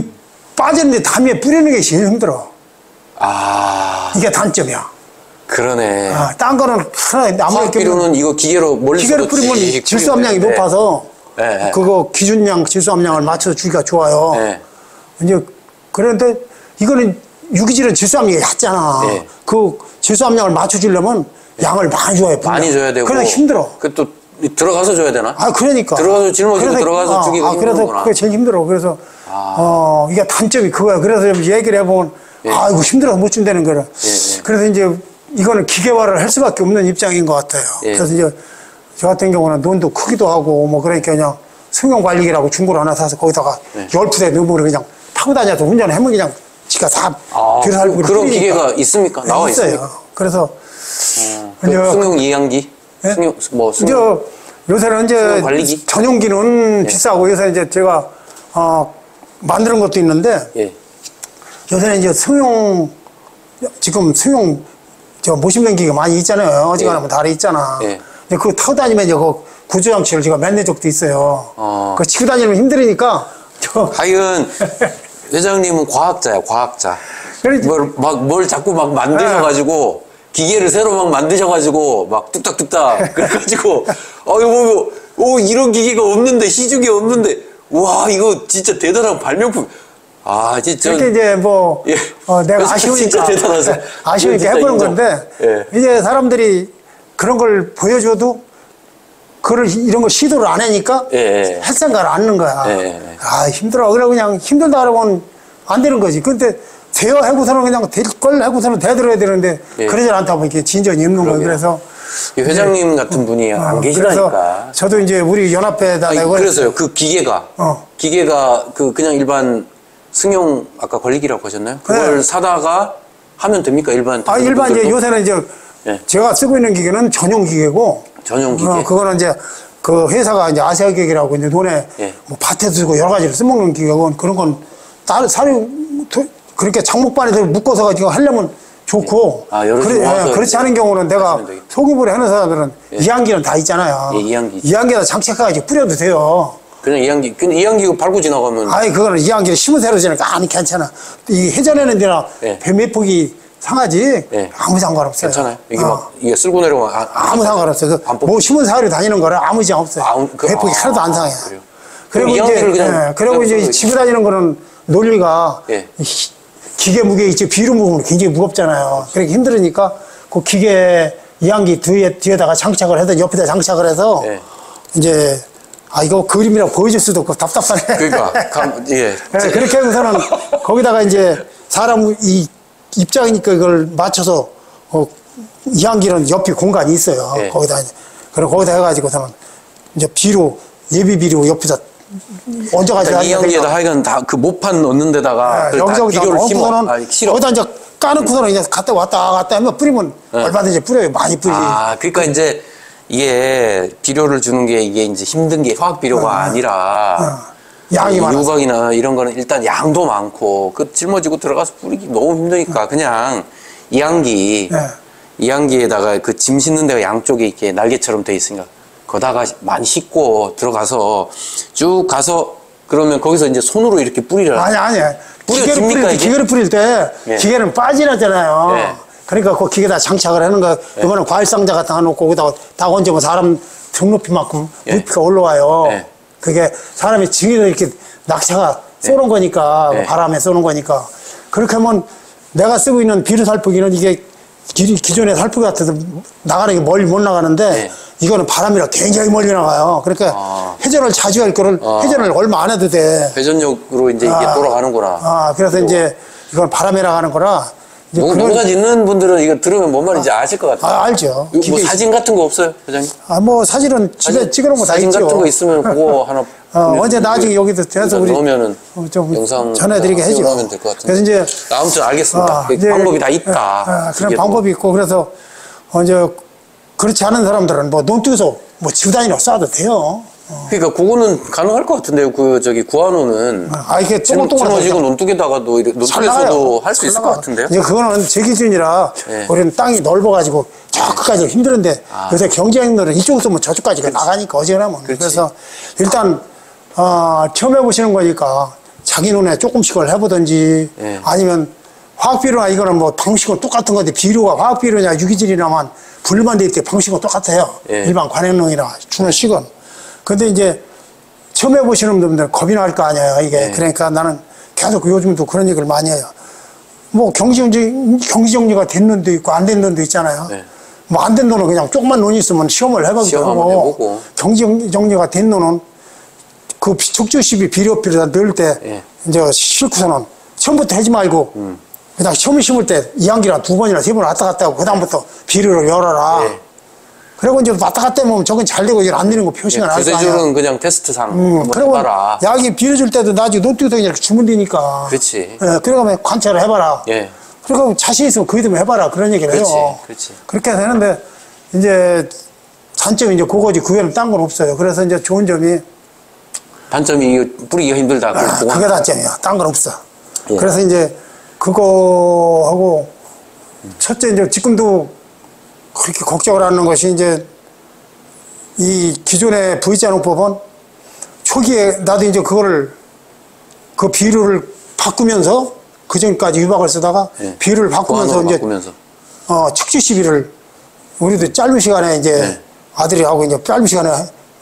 [SPEAKER 2] 빠졌는데 담에 뿌리는 게 제일 힘들어. 이게 단점이야.
[SPEAKER 1] 그러네.
[SPEAKER 2] 딴 거는 하나 아무리
[SPEAKER 1] 비료는 이거 기계로
[SPEAKER 2] 뿌리면 질소 함량이 높아서 그거 기준량 질소 함량을 맞춰서 주기가 좋아요. 이제 그런데 이거는 유기질은 질소 함량이 얕잖아. 그 질소 함량을 맞춰주려면 양을 많이 줘야 돼.
[SPEAKER 1] 많이 줘야 되고.
[SPEAKER 2] 그래 힘들어.
[SPEAKER 1] 그 또 들어가서 줘야 되나?
[SPEAKER 2] 그러니까.
[SPEAKER 1] 들어가서 짊어지고 들어가서 주기가 힘들구나.
[SPEAKER 2] 그래서 그게 제일 힘들어. 그래서 이게 단점이 그거야. 그래서 얘기를 해보면 이거 힘들어서 못 준다는 거라. 그래서 이제 이거는 기계화를 할 수밖에 없는 입장인 것 같아요. 그래서 이제 저 같은 경우는 논도 크기도 하고 뭐 그러니까 그냥 승용관리기라고 중고로 하나 사서 거기다가 10푸대 넣으면 그냥 타고 다녀서 운전하면 그냥 지가 다 들어살고
[SPEAKER 1] 그런 기계가 있습니까? 나와 있어요.
[SPEAKER 2] 그래서
[SPEAKER 1] 승용 이양기? 승용
[SPEAKER 2] 요새는 이제
[SPEAKER 1] 관리기?
[SPEAKER 2] 전용기는 비싸고 요새 이제 제가 만드는 것도 있는데 요새는 이제 지금 승용 모심는 기계가 많이 있잖아요. 어지간하면 다리 있잖아. 근데 그거 타고 다니면 이제 그 구조장치를 제가 맨낸 적도 있어요. 그거 치고 다니면 힘들으니까
[SPEAKER 1] 하여간 회장님은 과학자야, 과학자. 뭘 자꾸 막 만드셔가지고 기계를 새로 막 만드셔가지고 막 뚝딱뚝딱 그래가지고 이런 기계가 없는데 시중에 없는데 와 이거 진짜 대단한 발명품. 진짜
[SPEAKER 2] 이렇게 이제 내가 아쉬우니까 아쉬우니까 해보는 건데 이제 사람들이 그런 걸 보여줘도 이런 거 시도를 안 하니까 할 생각을 안 하는 거야. 힘들어. 그래 그냥 힘들다 그러면 안 되는 거지. 근데 대여 해고서는 그냥 될 걸 해고서는 대들어야 되는데 그러지 않다 보니까 진전이 없는 거예요. 그래서
[SPEAKER 1] 회장님 같은 분이 안 계시다니까.
[SPEAKER 2] 저도 이제 우리 연합회에다 내고
[SPEAKER 1] 그래서요. 그 기계가 그냥 일반 승용 아까 권리기라고 하셨나요? 그걸 사다가 하면 됩니까? 일반
[SPEAKER 2] 일반 이제 요새는 이제 제가 쓰고 있는 기계는 전용 기계고
[SPEAKER 1] 전용 기계.
[SPEAKER 2] 그거는 이제 그 회사가 이제 아시아 기계라고 이제 논에 뭐 밭에도 쓰고 여러 가지로 써먹는 기계고 그런 건 따로 그렇게 장목반에서 묶어서 가지고 하려면 좋고 그렇지 않은 경우는 내가 소규모로 하는 사람들은 이항기는 다 있잖아요. 이항기에다 장착해가지고 뿌려도 돼요.
[SPEAKER 1] 그냥 이항기 밟고 지나가면.
[SPEAKER 2] 그거는 이항기를 심은 새로 지니까 괜찮아. 이 회전하는 데나 몇 폭이 상하지 아무 상관없어요.
[SPEAKER 1] 괜찮아요. 이게 쓸고 내려가
[SPEAKER 2] 아무 상관없어요. 뭐 심은 사료 다니는 거는 아무 지장 없어요. 몇 폭이 하나도 안 상해요. 그리고 이제 집에 다니는 거는 논리가 기계 무게 있지 비료 부분은 굉장히 무겁잖아요. 그렇게 힘들으니까 그 기계 이항기 뒤에다가 장착을 해서 옆에다 장착을 해서 이제 이거 그림이라고 보여줄 수도 없고 답답하네.
[SPEAKER 1] 그러니까
[SPEAKER 2] 그렇게 해서는 거기다가 이제 사람 입장이니까 이걸 맞춰서 이항기는 옆에 공간이 있어요. 거기다 해가지고서는 이제 예비 비료 옆에다 얹어가지고
[SPEAKER 1] 이항기에다 하여간 다 그 모판 넣는 데다가 비료를 실어.
[SPEAKER 2] 거기다 이제 까놓고서는 그냥 왔다 갔다 하면 뿌리면 얼마든지 뿌려요. 많이 뿌리지.
[SPEAKER 1] 그러니까 이제 이게 비료를 주는 게 이게 이제 힘든 게 화학 비료가 아니라
[SPEAKER 2] 양이 많아.
[SPEAKER 1] 유곽이나 이런 거는 일단 양도 많고 짊어지고 들어가서 뿌리기 너무 힘드니까 그냥 이항기에다가 그 짐 싣는 데가 양쪽에 이렇게 날개처럼 돼 있으니까 거다가 많이 싣고 들어가서 쭉 가서 그러면 거기서 이제 손으로 이렇게 뿌리라.
[SPEAKER 2] 아니. 기계를 뿌릴 때 기계는 빠지라잖아요. 그러니까 그 기계에다 장착을 하는 거, 이거는 과일 상자 같은 거 놓고 거기다 딱 얹으면 사람 등 높이만큼 높이가 올라와요. 그게 사람이 등에서 이렇게 낙차가 쏘는 거니까, 바람에 쏘는 거니까. 그렇게 하면 내가 쓰고 있는 비료 살포기는 이게 기존의 살포기 같아서 나가는 게 멀리 못 나가는데 이거는 바람이라 굉장히 멀리 나가요. 그러니까 회전을 자주 할 거를 회전을 얼마 안 해도 돼.
[SPEAKER 1] 회전력으로 이제 이게 돌아가는구나.
[SPEAKER 2] 그래서 이제 이건 바람에 나가는 거라.
[SPEAKER 1] 농사 짓는 분들은 이거 들으면 뭔 말인지 아실 것 같아요.
[SPEAKER 2] 알죠.
[SPEAKER 1] 뭐 사진 같은 거 없어요, 회장님?
[SPEAKER 2] 뭐 사진은 집에 찍어놓은 거 다 있죠.
[SPEAKER 1] 사진 같은 거 있으면 그거 하나
[SPEAKER 2] 언제 나중에 여기도 돼서 우리
[SPEAKER 1] 넣으면은
[SPEAKER 2] 좀
[SPEAKER 1] 영상
[SPEAKER 2] 전해드리게 해줘.
[SPEAKER 1] 넣으면 될 것 같은데.
[SPEAKER 2] 그래서 이제
[SPEAKER 1] 아무튼 알겠습니다. 방법이 다 있다.
[SPEAKER 2] 그런 방법이 있고 그래서 이제 그렇지 않은 사람들은 뭐 논두에서 뭐 지구단위로 쏴도 돼요.
[SPEAKER 1] 그러니까 그거는 가능할 것 같은데요. 구한호는
[SPEAKER 2] 이게
[SPEAKER 1] 짊어지고 논둑에다가도 논둑에서도 할 수 있을 것 같은데요.
[SPEAKER 2] 이제 그거는 제 기준이라 우리는 땅이 넓어가지고 저 끝까지 힘들은데 요새 경쟁들은 이쪽으로 쏘면 저쪽까지 나가니까 어지간하면. 그래서 일단 처음 해보시는 거니까 자기 눈에 조금씩을 해보든지 아니면 화학비료나 이거는 뭐 방식은 똑같은 건데 비료가 화학비료냐 유기질이나만 분류만 돼 있을 때 방식은 똑같아요. 일반 관행농이나 주는 식은. 근데 이제 처음 해보시는 분들 겁이 날 거 아니에요, 이게. 그러니까 나는 계속 요즘도 그런 얘기를 많이 해요. 뭐 경지정리가 된 논도 있고 안 된 논도 있잖아요. 뭐 안 된 논은 그냥 조그만 논이 있으면 시험을 해봐도 되고 경지정리가 된 논은 그 적주시비 비료에다 넣을 때 이제 싣고서는 처음부터 하지 말고 그냥 처음 심을 때 이항기랑 2번이나 3번 왔다 갔다 하고 그다음부터 비료를 열어라. 그리고 이제 왔다 갔다 하면 저건 잘 되고 이걸 안 되는 거 표시가 날 거 아니야.
[SPEAKER 1] 두세 그냥 테스트상
[SPEAKER 2] 그리고
[SPEAKER 1] 해봐라.
[SPEAKER 2] 약이 비료 줄 때도 나중에 논두에서 이렇게 주면 되니까.
[SPEAKER 1] 그렇지.
[SPEAKER 2] 그러면 관찰을 해봐라. 그리고 자신 있으면 그 이름을 해봐라. 그런 얘기를 해요.
[SPEAKER 1] 그렇지.
[SPEAKER 2] 그렇게 되는데 이제 단점이 이제 그거지. 그 외에는 딴 건 없어요. 그래서 이제 좋은 점이
[SPEAKER 1] 단점이 뿌리기가 힘들다.
[SPEAKER 2] 그게 단점이야. 딴 건 없어. 그래서 이제 그거하고 첫째 이제 지금도 그렇게 걱정을 하는 것이 이제 이 기존의 V자 농법은 초기에 나도 이제 그 비료를 바꾸면서 그 전까지 유박을 쓰다가 비료를 바꾸면서 이제 측지 시비를 우리도 짧은 시간에 이제 아들이 하고 이제 짧은 시간에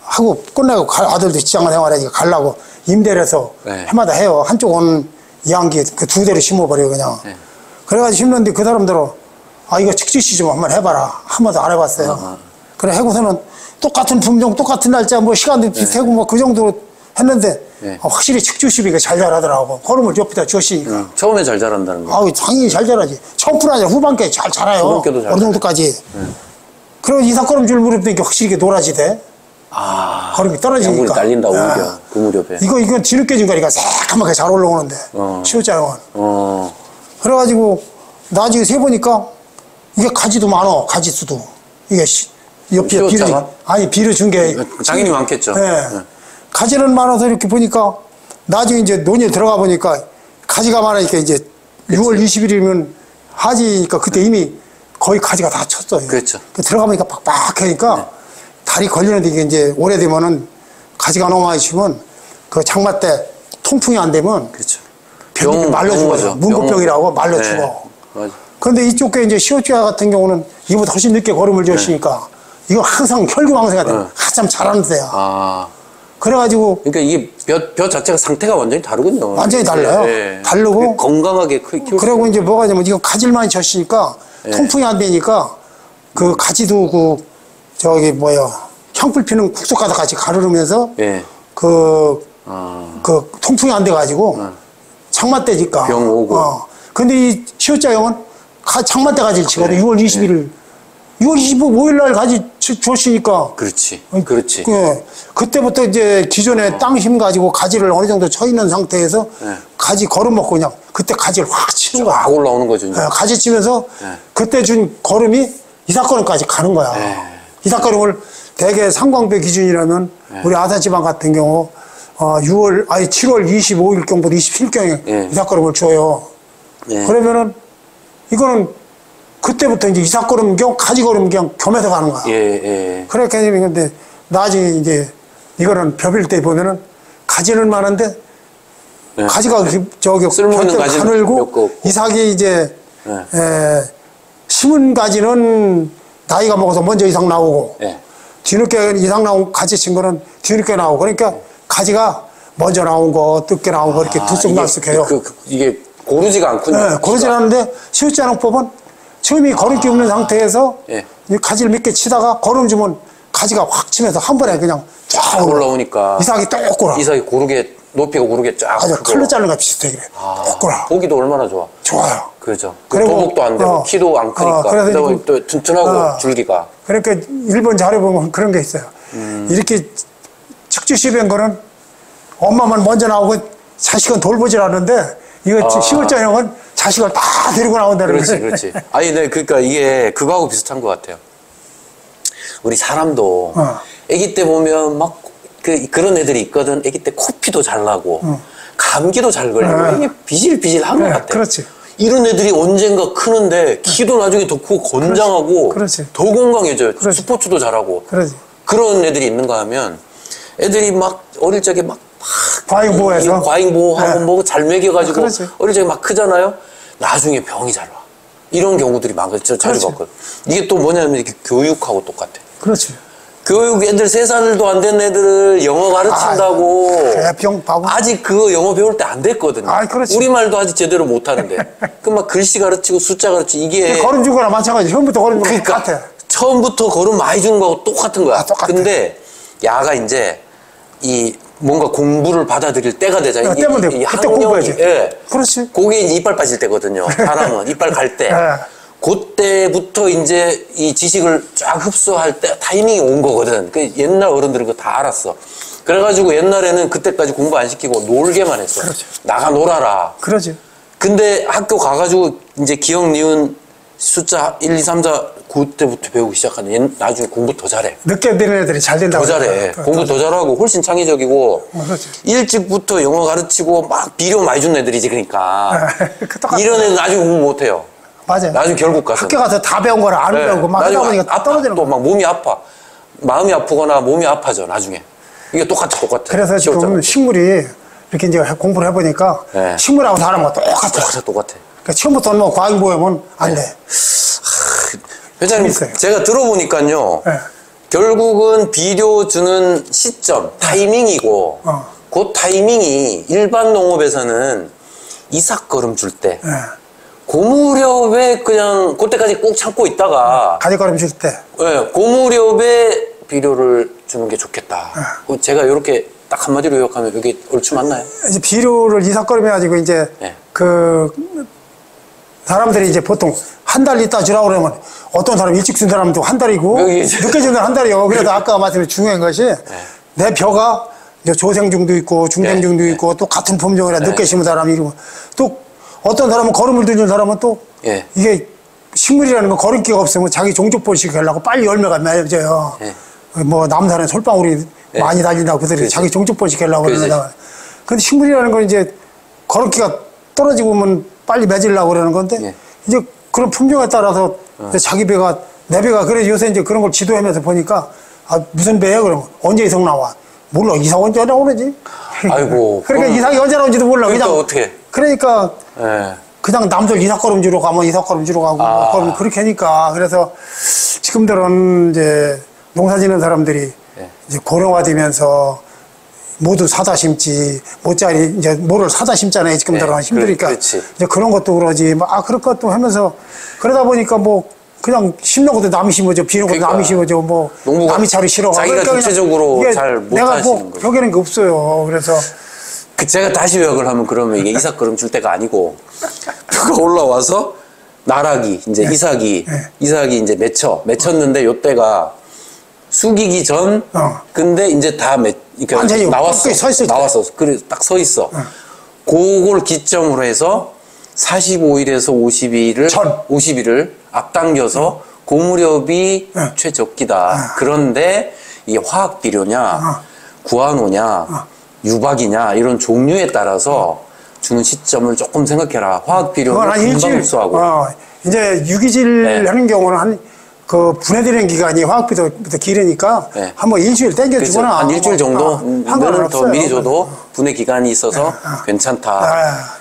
[SPEAKER 2] 하고 끝나고 아들도 직장 생활하니까 가려고 임대를 해서 해마다 해요. 한쪽은 이항기 그 2대를 심어버려요 그냥. 그래가지고 심는데 그 사람들은 이거 측지시 좀 한번 해봐라. 한 번도 안 해봤어요. 그래, 하고서는 똑같은 품종, 똑같은 날짜, 뭐 시간도 비슷하고 뭐 그 정도로 했는데 확실히 측주시비가 잘 자라더라고. 거름을 옆에다 줬으니까.
[SPEAKER 1] 처음에 잘 자란다는 거.
[SPEAKER 2] 아우, 당연히 잘 자라지. 처음뿐 아니라 후반께 잘 자라요.
[SPEAKER 1] 후반께도 잘
[SPEAKER 2] 어느 정도까지. 그리고 이삭거름 줄 무렵도 확실히 노라지대. 거름이 떨어지니까.
[SPEAKER 1] 양분이 딸린다, 오히려. 그 무렵에.
[SPEAKER 2] 이건 뒤늦게진 거니까 새까맣게 잘 올라오는데. 시옷자형은. 그래가지고, 나중에 세보니까, 이게 가지도 많어, 가지수도. 이게 옆에 비료 준 게.
[SPEAKER 1] 당연히 많겠죠.
[SPEAKER 2] 가지는 많아서 이렇게 보니까, 나중에 이제 논에 들어가 보니까, 가지가 많으니까 이제 6월 20일이면 하지니까 그때 이미 거의 가지가 다 쳤어요.
[SPEAKER 1] 그렇죠.
[SPEAKER 2] 들어가보니까 빡빡하니까, 다리 걸리는데 이게 이제 오래되면은 가지가 너무 많이 치면 그 장마 때 통풍이 안 되면
[SPEAKER 1] 그렇죠.
[SPEAKER 2] 병이 말라 죽어요. 문고병이라고 말라 죽어.
[SPEAKER 1] 맞아.
[SPEAKER 2] 그런데 이쪽 게 이제 시옷주야 같은 경우는 이보다 훨씬 늦게 걸음을 줬으니까 이거 항상 혈기왕성해야 돼. 한참 자라는 데야. 그래가지고
[SPEAKER 1] 그러니까 이게 벼 자체가 상태가 완전히 다르군요.
[SPEAKER 2] 완전히 달라요. 다르고
[SPEAKER 1] 건강하게 키울
[SPEAKER 2] 그리고 이제 뭐가 되면 이거 가지를 많이 쳤으니까 통풍이 안 되니까 그 가지도 그 저기 형불 피는 국소 가다 같이 가르르면서 그 통풍이 안 돼가지고 장마 때니까
[SPEAKER 1] 병 오고.
[SPEAKER 2] 근데 이 시옷자형은 장마 때 가지를 치거든. 6월 21일 6월 25일 날 가지 줬으니까
[SPEAKER 1] 그렇지.
[SPEAKER 2] 그때부터 이제 기존에 땅 힘 가지고 가지를 어느 정도 쳐 있는 상태에서 가지 걸어먹고 그냥 그때 가지를 확 치는 거야.
[SPEAKER 1] 쫙 올라오는 거죠.
[SPEAKER 2] 가지 치면서 그때 준 걸음이 이삭걸음까지 가는 거야. 이삭걸음을 대개 상광배 기준이라면 우리 아산지방 같은 경우 7월 25일 경부터 27경에 이삭걸음을 줘요. 그러면은 이거는 그때부터 이제 이삭걸음경 가지걸음경 겸해서 가는 거야. 그렇게 근데 나중에 이제 이거는 벼빌 때 보면은 가지는 많은데 가지가 저기
[SPEAKER 1] 쓸모있는 가지는
[SPEAKER 2] 가늘고 이삭이 이제 심은 가지는 나이가 먹어서 먼저 이삭 나오고 뒤늦게 이삭 나온 가지 친 거는 뒤늦게 나오고 그러니까 가지가 먼저 나온 거 늦게 나온 거 이렇게 들쑥날쑥해요.
[SPEAKER 1] 이게 고르지가 않군요.
[SPEAKER 2] 고르지 않는데 시옷자형법은 처음에 거름기 없는 상태에서 이 가지를 몇 개 치다가 거름 주면 가지가 확 치면서 한 번에 그냥 쫙
[SPEAKER 1] 올라오니까
[SPEAKER 2] 이삭이 똑 골아.
[SPEAKER 1] 이삭이 고르게 높이가 고르게 쫙.
[SPEAKER 2] 맞아. 칼로 자른 거 비슷해 그래. 똑 골아.
[SPEAKER 1] 보기도 얼마나 좋아.
[SPEAKER 2] 좋아요.
[SPEAKER 1] 그렇죠. 도복도 안 되고 키도 안 크니까. 그래서 또 튼튼하고 줄기가.
[SPEAKER 2] 그러니까 일본 자료 보면 그런 게 있어요. 이렇게 측주시된 거는 엄마만 먼저 나오고 자식은 돌보질 않는데 이거 시골자형은 자식을 다 데리고 나온다는 거예요.
[SPEAKER 1] 그렇지. 아니, 그러니까 이게 그거하고 비슷한 것 같아요. 우리 사람도 아기 때 보면 막 그런 애들이 있거든. 아기 때 코피도 잘 나고 감기도 잘 걸리고 이게 비실비실한 것 같아요.
[SPEAKER 2] 그렇지.
[SPEAKER 1] 이런 애들이 언젠가 크는데 키도 나중에 더 크고 건장하고
[SPEAKER 2] 그렇지.
[SPEAKER 1] 더 건강해져요.
[SPEAKER 2] 그렇지.
[SPEAKER 1] 스포츠도 잘하고.
[SPEAKER 2] 그렇지.
[SPEAKER 1] 그런 애들이 있는가 하면 애들이 막 어릴 적에 막
[SPEAKER 2] 과잉보호해서
[SPEAKER 1] 과잉보호하고 뭐 잘 먹여가지고
[SPEAKER 2] 그렇지.
[SPEAKER 1] 어릴 적에 막 크잖아요. 나중에 병이 잘 와. 이런 경우들이 많거든요. 자주 봤거든. 이게 또 뭐냐면 이렇게 교육하고 똑같아.
[SPEAKER 2] 그렇지.
[SPEAKER 1] 교육 애들 3살도 안 된 애들을 영어 가르친다고. 아직 그 영어 배울 때 안 됐거든요. 우리말도 아직 제대로 못 하는데. 그 막 글씨 가르치고 숫자 가르치고 이게.
[SPEAKER 2] 걸음 주는 거랑 마찬가지. 처음부터 걸음 주는 거 똑같아.
[SPEAKER 1] 처음부터 걸음 많이 주는 거하고 똑같은 거야. 근데 야가 이제 뭔가 공부를 받아들일 때가 되잖아요.
[SPEAKER 2] 때면 돼. 그때 공부해야지. 그렇지.
[SPEAKER 1] 그게 이제 이빨 빠질 때거든요. 사람은 이빨 갈 때. 그때부터 이제 이 지식을 쫙 흡수할 때 타이밍이 온 거거든. 그 옛날 어른들은 그거 다 알았어. 그래가지고 옛날에는 그때까지 공부 안 시키고 놀게만 했어.
[SPEAKER 2] 그렇지.
[SPEAKER 1] 나가 놀아라.
[SPEAKER 2] 그러지.
[SPEAKER 1] 근데 학교 가가지고 이제 기억, 니은, 숫자 1, 2, 3, 4 그때부터 배우기 시작하는 나중에 공부 더 잘해.
[SPEAKER 2] 늦게 되는 애들이 잘 된다고.
[SPEAKER 1] 더 잘해. 공부 더 잘하고 훨씬 창의적이고 일찍부터 영어 가르치고 막 비료 많이 준 애들이지 그러니까. 이런 애들 나중에 공부 못해요.
[SPEAKER 2] 맞아요.
[SPEAKER 1] 나중에 결국 가서
[SPEAKER 2] 학교 가서 다 배운 거를 안 배우고 막 하다 보니까 떨어지는
[SPEAKER 1] 또 막 몸이 아파. 마음이 아프거나 몸이 아파져 나중에. 이게 똑같아.
[SPEAKER 2] 그래서 지금 식물이 이렇게 이제 공부를 해보니까 식물하고 사람하고 똑같아. 그러니까 처음부터 뭐 과잉보호하면 안 돼.
[SPEAKER 1] 회장님, 제가 들어보니까요. 결국은 비료 주는 시점, 타이밍이고 그 타이밍이 일반 농업에서는 이삭거름 줄 때 그 무렵에 그냥 그때까지 꼭 참고 있다가
[SPEAKER 2] 가지걸음 줄 때
[SPEAKER 1] 그 무렵에 비료를 주는 게 좋겠다. 제가 이렇게 딱 한마디로 요약하면 여기 얼추 맞나요?
[SPEAKER 2] 이제 비료를 이삭거리며 가지고 이제
[SPEAKER 1] 네.
[SPEAKER 2] 그 사람들이 이제 보통 한 달 있다 주라고 그러면 어떤 사람 일찍 준 사람도 한 달이고 늦게 준 사람 한 달이요. 그래도 아까 말씀드린 중요한 것이 내 벼가 이제 조생중도 있고 중생중도 있고 또 같은 품종이라 늦게 심은 사람이 있고 또 어떤 사람은 거름을 두는 사람은 또 이게 식물이라는 건 거름기가 없으면 자기 종족번식 하려고 빨리 열매가 맺어요. 뭐 남산에 솔방울이 많이 달린다고 그들이 자기 종족번식 하려고 그러는데 근데 식물이라는 건 이제 거름기가 떨어지고 오면 빨리 맺으려고 그러는 건데 이제 그런 품종에 따라서 자기 배가 내 배가 그래 요새 이제 그런 걸 지도하면서 보니까 아 무슨 배야 그러면 언제 이삭 나와 몰라 이삭 언제 나오는지
[SPEAKER 1] 아이고
[SPEAKER 2] 그러니까 이삭이 언제 나오는지도 몰라 그냥
[SPEAKER 1] 어떻게
[SPEAKER 2] 그러니까 그냥 남들 이삭걸음 주러 가면 이삭걸음 주러 가고 그럼 그렇게 하니까 그래서 지금들은 이제 농사 짓는 사람들이 이제 고령화되면서 모두 사다 심지 모짜리 이제 모를 사다 심잖아요 지금들은 힘드니까 이제 그런 것도 그러지 그럴 것도 하면서 그러다 보니까 뭐 그냥 심는 것도 남이 심어줘 비는 것도 남이 심어줘 뭐 남이 차로 실어
[SPEAKER 1] 자기가 주체적으로 잘
[SPEAKER 2] 내가
[SPEAKER 1] 못하시는
[SPEAKER 2] 뭐
[SPEAKER 1] 거죠.
[SPEAKER 2] 벽에는 게 없어요 그래서
[SPEAKER 1] 제가 다시 요약을 하면 그러면 이게 이삭걸음 줄 때가 아니고 벼가 올라와서 나락이 이제 이삭이 이제 맺혔는데 요때가 숙이기 전 근데 이제 다
[SPEAKER 2] 완전히
[SPEAKER 1] 나왔어 그래 딱 서 있어 그걸 기점으로 해서 45일에서 50일을 앞당겨서 그 무렵이 최적기다. 그런데 이게 화학 비료냐 구안호냐 유박이냐 이런 종류에 따라서 주는 시점을 조금 생각해라. 화학 비료는 금방 흡수하고
[SPEAKER 2] 이제 유기질 하는 경우는 그 분해되는 기간이 화학비료부터 길으니까 한번 일주일 땡겨주거나
[SPEAKER 1] 한 일주일 정도는 더 미리 줘도 분해 기간이 있어서 괜찮다.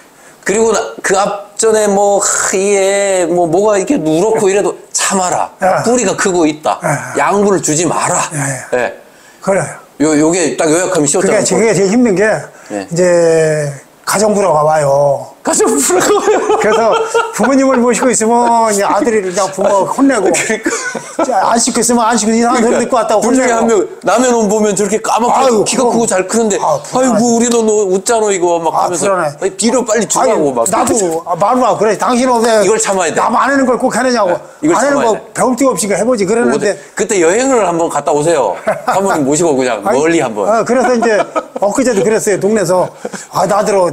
[SPEAKER 1] 그리고 그 앞전에 뭐가 이렇게 누렇고 이래도 참아라. 뿌리가 크고 있다. 양분을 주지 마라.
[SPEAKER 2] 그래요.
[SPEAKER 1] 요게 딱 요약하면 쉬웠잖아요.
[SPEAKER 2] 그게 제일 힘든 게 이제 가정부라가 와요.
[SPEAKER 1] 가정부라가 와요.
[SPEAKER 2] 그래서 부모님을 모시고 있으면 아들이 그냥 부모가 혼내고 안 씻고 있으면 안 씻고 이상한 소리 듣고 왔다고
[SPEAKER 1] 혼내고 한 명 남의 놈 보면 저렇게 까맣게 키가 크고 잘 크는데 아이고 우리 놈 웃잖아 이거 막 하면서 비료 빨리 주라고 막
[SPEAKER 2] 나도 말마 그래 당신은 왜
[SPEAKER 1] 이걸 참아야 돼.
[SPEAKER 2] 남 안 하는 걸 꼭 해내냐고 안 하는 거 배울 데 없이 해보지 그러는데
[SPEAKER 1] 그때 여행을 한번 갔다 오세요. 사모님 모시고 그냥 멀리 한번.
[SPEAKER 2] 그래서 이제 엊그제도 그랬어요 동네에서 나더러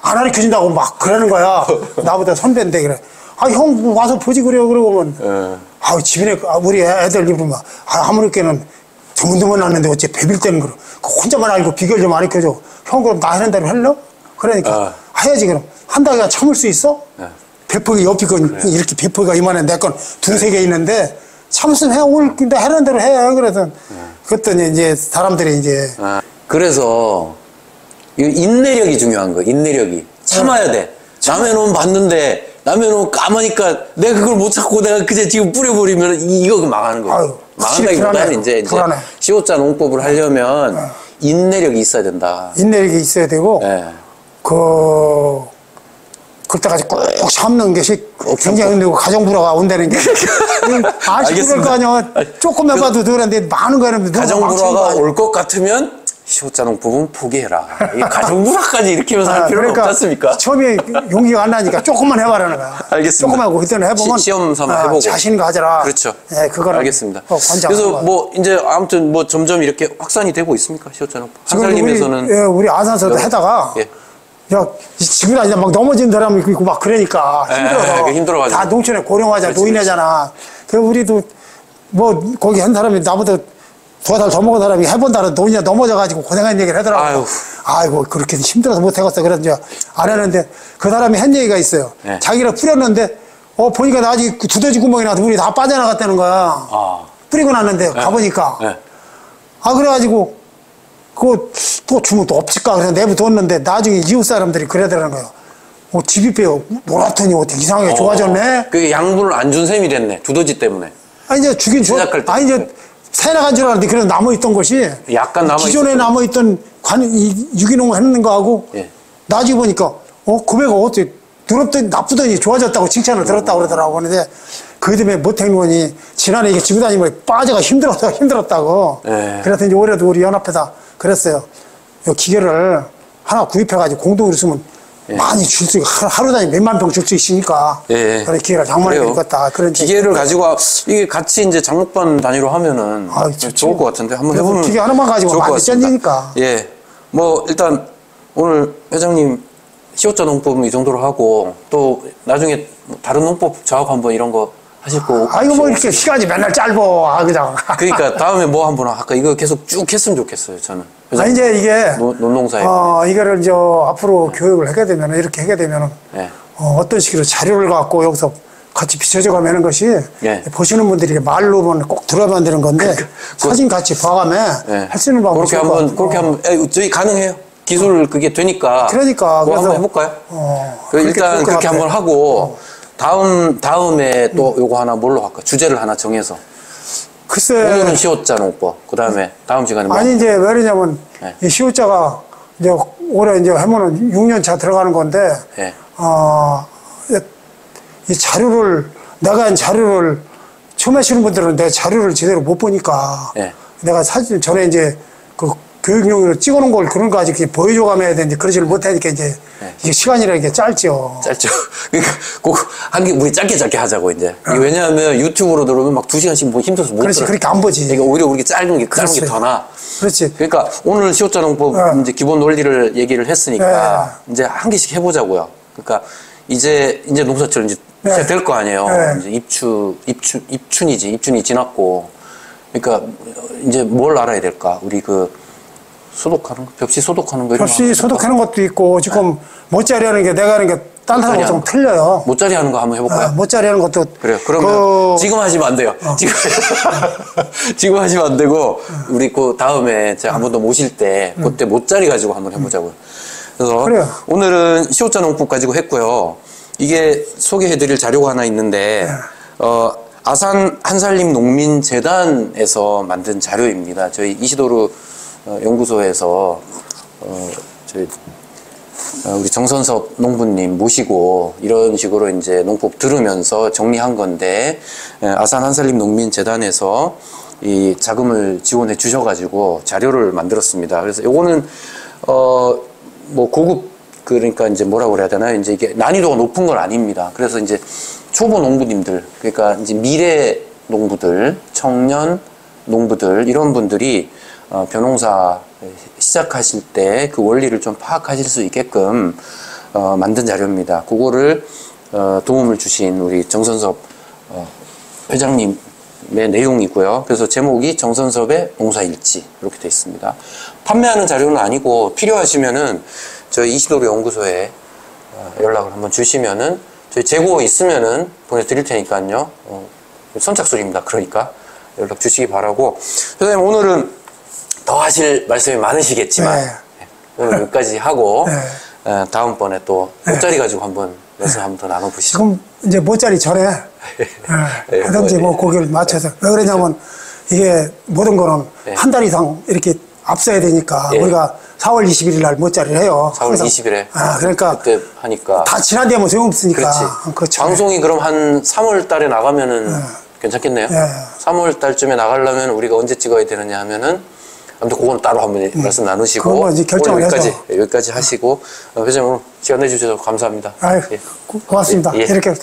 [SPEAKER 2] 안 가르쳐준다고 막 그러는 거야. 나보다 선배인데 그래. 형 와서 보지 그래요. 그러고는 집에 우리 애들 입으면 아무렇게는 전문도만 났는데 어째 배빌 때는 그래. 혼자만 알고 비결 좀 가르쳐줘. 형 그럼 나 하는 대로 할래? 그러니까 해야지 그럼. 한 달간 참을 수 있어? 배포기 옆이 건 이렇게 배포기가 이만한 내 건 두세 개 있는데 참으면 해. 근데 하는 대로 해. 그래서 그랬더니 이제 사람들이 이제
[SPEAKER 1] 그래서 인내력이 중요한 거야. 인내력이 참아야 돼. 남의 놈 봤는데 남의 놈 까마니까 내가 그걸 못 찾고 내가 그제 지금 뿌려버리면 이거 망하는 거야. 망한다기보다는 이제 시옷자 농법을 하려면 인내력이 있어야 된다.
[SPEAKER 2] 인내력이 있어야 되고 그때까지 꼭 참는 것이 굉장히 힘들고 가정부라가 온다는 게 그럴 거 아니야. 조금만 봐도 그런데 많은 거는
[SPEAKER 1] 가정부라가 올 것 같으면 시옷자 농법은 포기해라. 가정부라까지 일으키면서 할 필요는 없지 않습니까?
[SPEAKER 2] 처음에 용기가 안 나니까 조금만 해봐라는 거야.
[SPEAKER 1] 알겠습니다.
[SPEAKER 2] 조금 하고 그때는 해보면
[SPEAKER 1] 시험 삼아 해보고
[SPEAKER 2] 자신 가져라.
[SPEAKER 1] 그렇죠.
[SPEAKER 2] 그거는
[SPEAKER 1] 알겠습니다. 그래서 뭐 이제 아무튼 뭐 점점 이렇게 확산이 되고 있습니까? 시옷자 농법. 한살림에서는
[SPEAKER 2] 우리 아산서도 하다가 지금 아니라 막 넘어진 사람이 있고 막 그러니까 힘들어서 다 농촌에 고령화자 노인이잖아. 그래서 우리도 뭐 거기 한 사람이 나보다 2달 더 먹은 사람이 해본다는 노인이 넘어져가지고 고생한 얘기를 하더라고. 아이고 그렇게 힘들어서 못해갔어. 그래서 이제 안 했는데 그 사람이 한 얘기가 있어요. 자기를 뿌렸는데 보니까 나 아직 두더지 구멍이 나서 물이 다 빠져나갔다는 거야. 뿌리고 났는데 가보니까 그래가지고 그거 또 주면 또 없을까 그래서 내버뒀는데 나중에 이웃 사람들이 그러더라는 거예요. 집이 빼요. 노랗더니 어떻게 이상하게 좋아졌네.
[SPEAKER 1] 그게 양분을 안 준 셈이 됐네. 두더지 때문에.
[SPEAKER 2] 이제 주긴 줘. 이제 새 나간 줄 알았는데 그래도 남아있던 것이
[SPEAKER 1] 약간
[SPEAKER 2] 기존에 남아있던 유기농 했는 거하고 나중에 보니까 그 배가 어떻게 더럽더니 나쁘더니 좋아졌다고 칭찬을 들었다고 그러더라고. 그런데 그 때문에 모택론이 지난해 이게 지고 다니면 빠져가 힘들었다고. 그래서 이제 올해도 우리 연합회다 그랬어요. 요 기계를 하나 구입해가지고 공동으로 쓰면 많이 줄 수 있고 하루 단위 몇만 병 줄 수 있으니까 그런 기계를 장만해 드리겠다. 그런
[SPEAKER 1] 기계를 가지고 이게 같이 이제 장목반 단위로 하면은 좋을 것 같은데 한번 해보면
[SPEAKER 2] 기계 하나만 가지고 많이 쩐지니까.
[SPEAKER 1] 예, 뭐 일단 오늘 회장님 시호자 농법은 이 정도로 하고 또 나중에 다른 농법 작업 한번 이런 거 하실 거.
[SPEAKER 2] 이거 뭐 이렇게 시간이 맨날 짧어. 그냥.
[SPEAKER 1] 그러니까 다음에 뭐 한번 할까? 이거 계속 쭉 했으면 좋겠어요, 저는.
[SPEAKER 2] 이제 이게
[SPEAKER 1] 논농사에
[SPEAKER 2] 이거를 이제 앞으로 교육을 하게 되면 이렇게 하게 되면은 어떤 식으로 자료를 갖고 여기서 같이 비춰져 가면 것이 보시는 분들이 말로 보면 꼭 들어가면 되는 건데 사진 같이 봐가면 할 수 있는 방법이
[SPEAKER 1] 그렇게 한번 저희 가능해요. 기술 그게 되니까.
[SPEAKER 2] 그러니까
[SPEAKER 1] 그거 한번 해볼까요? 일단 그렇게 한번 하고 다음에 또 요거 하나 뭘로 할까? 주제를 하나 정해서.
[SPEAKER 2] 글쎄.
[SPEAKER 1] 오늘은 시호자 농법. 그 다음에 다음 시간에 뭐.
[SPEAKER 2] 이제 왜 그러냐면 이 시호자가 이제 올해 이제 하면은 6년 차 들어가는 건데 이 자료를 내가 한 자료를 처음 하시는 분들은 내 자료를 제대로 못 보니까 내가 사진 전에 이제 그 교육용으로 찍어놓은 걸 그런 거 아직 보여줘 가면 해야 되는데 그러지를 못하니까 이제 이게 시간이라는 게 짧죠.
[SPEAKER 1] 그러니까 꼭 한 개 우리 짧게 하자고 이제. 왜냐하면 유튜브로 들어오면 막 2시간씩 뭐 힘들어서 못
[SPEAKER 2] 그렇지, 그렇게 안 보지.
[SPEAKER 1] 그러니까 오히려 우리 짧은 게 더 나.
[SPEAKER 2] 그렇지.
[SPEAKER 1] 그러니까 오늘 시호자 농법 이제 기본 논리를 얘기를 했으니까 이제 한 개씩 해보자고요. 그러니까 이제 농사철 이제 될 거 아니에요. 이제 입춘이 지났고. 그러니까 이제 뭘 알아야 될까? 우리 소독하는 거, 벽지 소독하는 거 이런 거.
[SPEAKER 2] 벽지 소독하는 것도 있고 지금 못자리 하는 게 내가 하는 게 딴 사람하고 좀 틀려요.
[SPEAKER 1] 못자리 하는 거 한번 해볼까요?
[SPEAKER 2] 못자리 하는 것도
[SPEAKER 1] 그래요. 그러면 지금 하시면 안 돼요. 지금 하시면 안 되고 우리 그 다음에 제가 한 번 더 모실 때 그때 못자리 가지고 한번 해보자고요. 그래서 오늘은 시호자 농법 가지고 했고요. 이게 소개해드릴 자료가 하나 있는데 아산 한살림 농민재단에서 만든 자료입니다. 저희 이시도르 연구소에서 저희 우리 정선섭 농부님 모시고 이런 식으로 이제 농법 들으면서 정리한 건데 아산 한살림 농민재단에서 이 자금을 지원해 주셔가지고 자료를 만들었습니다. 그래서 요거는 뭐 고급 그러니까 이제 뭐라고 그래야 되나요? 이제 이게 난이도가 높은 건 아닙니다. 그래서 이제 초보 농부님들 그러니까 이제 미래 농부들, 청년 농부들 이런 분들이 벼농사 시작하실 때 그 원리를 좀 파악하실 수 있게끔 만든 자료입니다. 그거를 도움을 주신 우리 정선섭 회장님의 내용이고요. 그래서 제목이 정선섭의 농사일지 이렇게 되어 있습니다. 판매하는 자료는 아니고 필요하시면은 저희 이시도르 연구소에 연락을 한번 주시면은 저희 재고 있으면은 보내드릴 테니까요. 선착순입니다. 그러니까 연락 주시기 바라고. 선생님 오늘은 더 하실 말씀이 많으시겠지만 오늘 여기까지 하고 다음번에 또 못자리 가지고 한번 말씀 한번 더 나눠보시죠.
[SPEAKER 2] 지금 이제 못자리 전에 하든지 뭐 거기를 맞춰서 왜 그러냐면 이게 모든 거는 한 달 이상 이렇게 앞서야 되니까 우리가 4월 21일 날 못자리를 해요.
[SPEAKER 1] 4월 20일에.
[SPEAKER 2] 그러니까
[SPEAKER 1] 그때 하니까.
[SPEAKER 2] 다 지난 뒤에 뭐 소용없으니까.
[SPEAKER 1] 그렇지. 방송이 그럼 한 3월 달에 나가면은 괜찮겠네요. 3월 달쯤에 나가려면 우리가 언제 찍어야 되느냐 하면은 아무튼 그건 따로 한번 말씀 나누시고
[SPEAKER 2] 이제 결정을
[SPEAKER 1] 여기까지 하시고 회장님 오늘 시간 내주셔서 감사합니다.
[SPEAKER 2] 고맙습니다. 이렇게.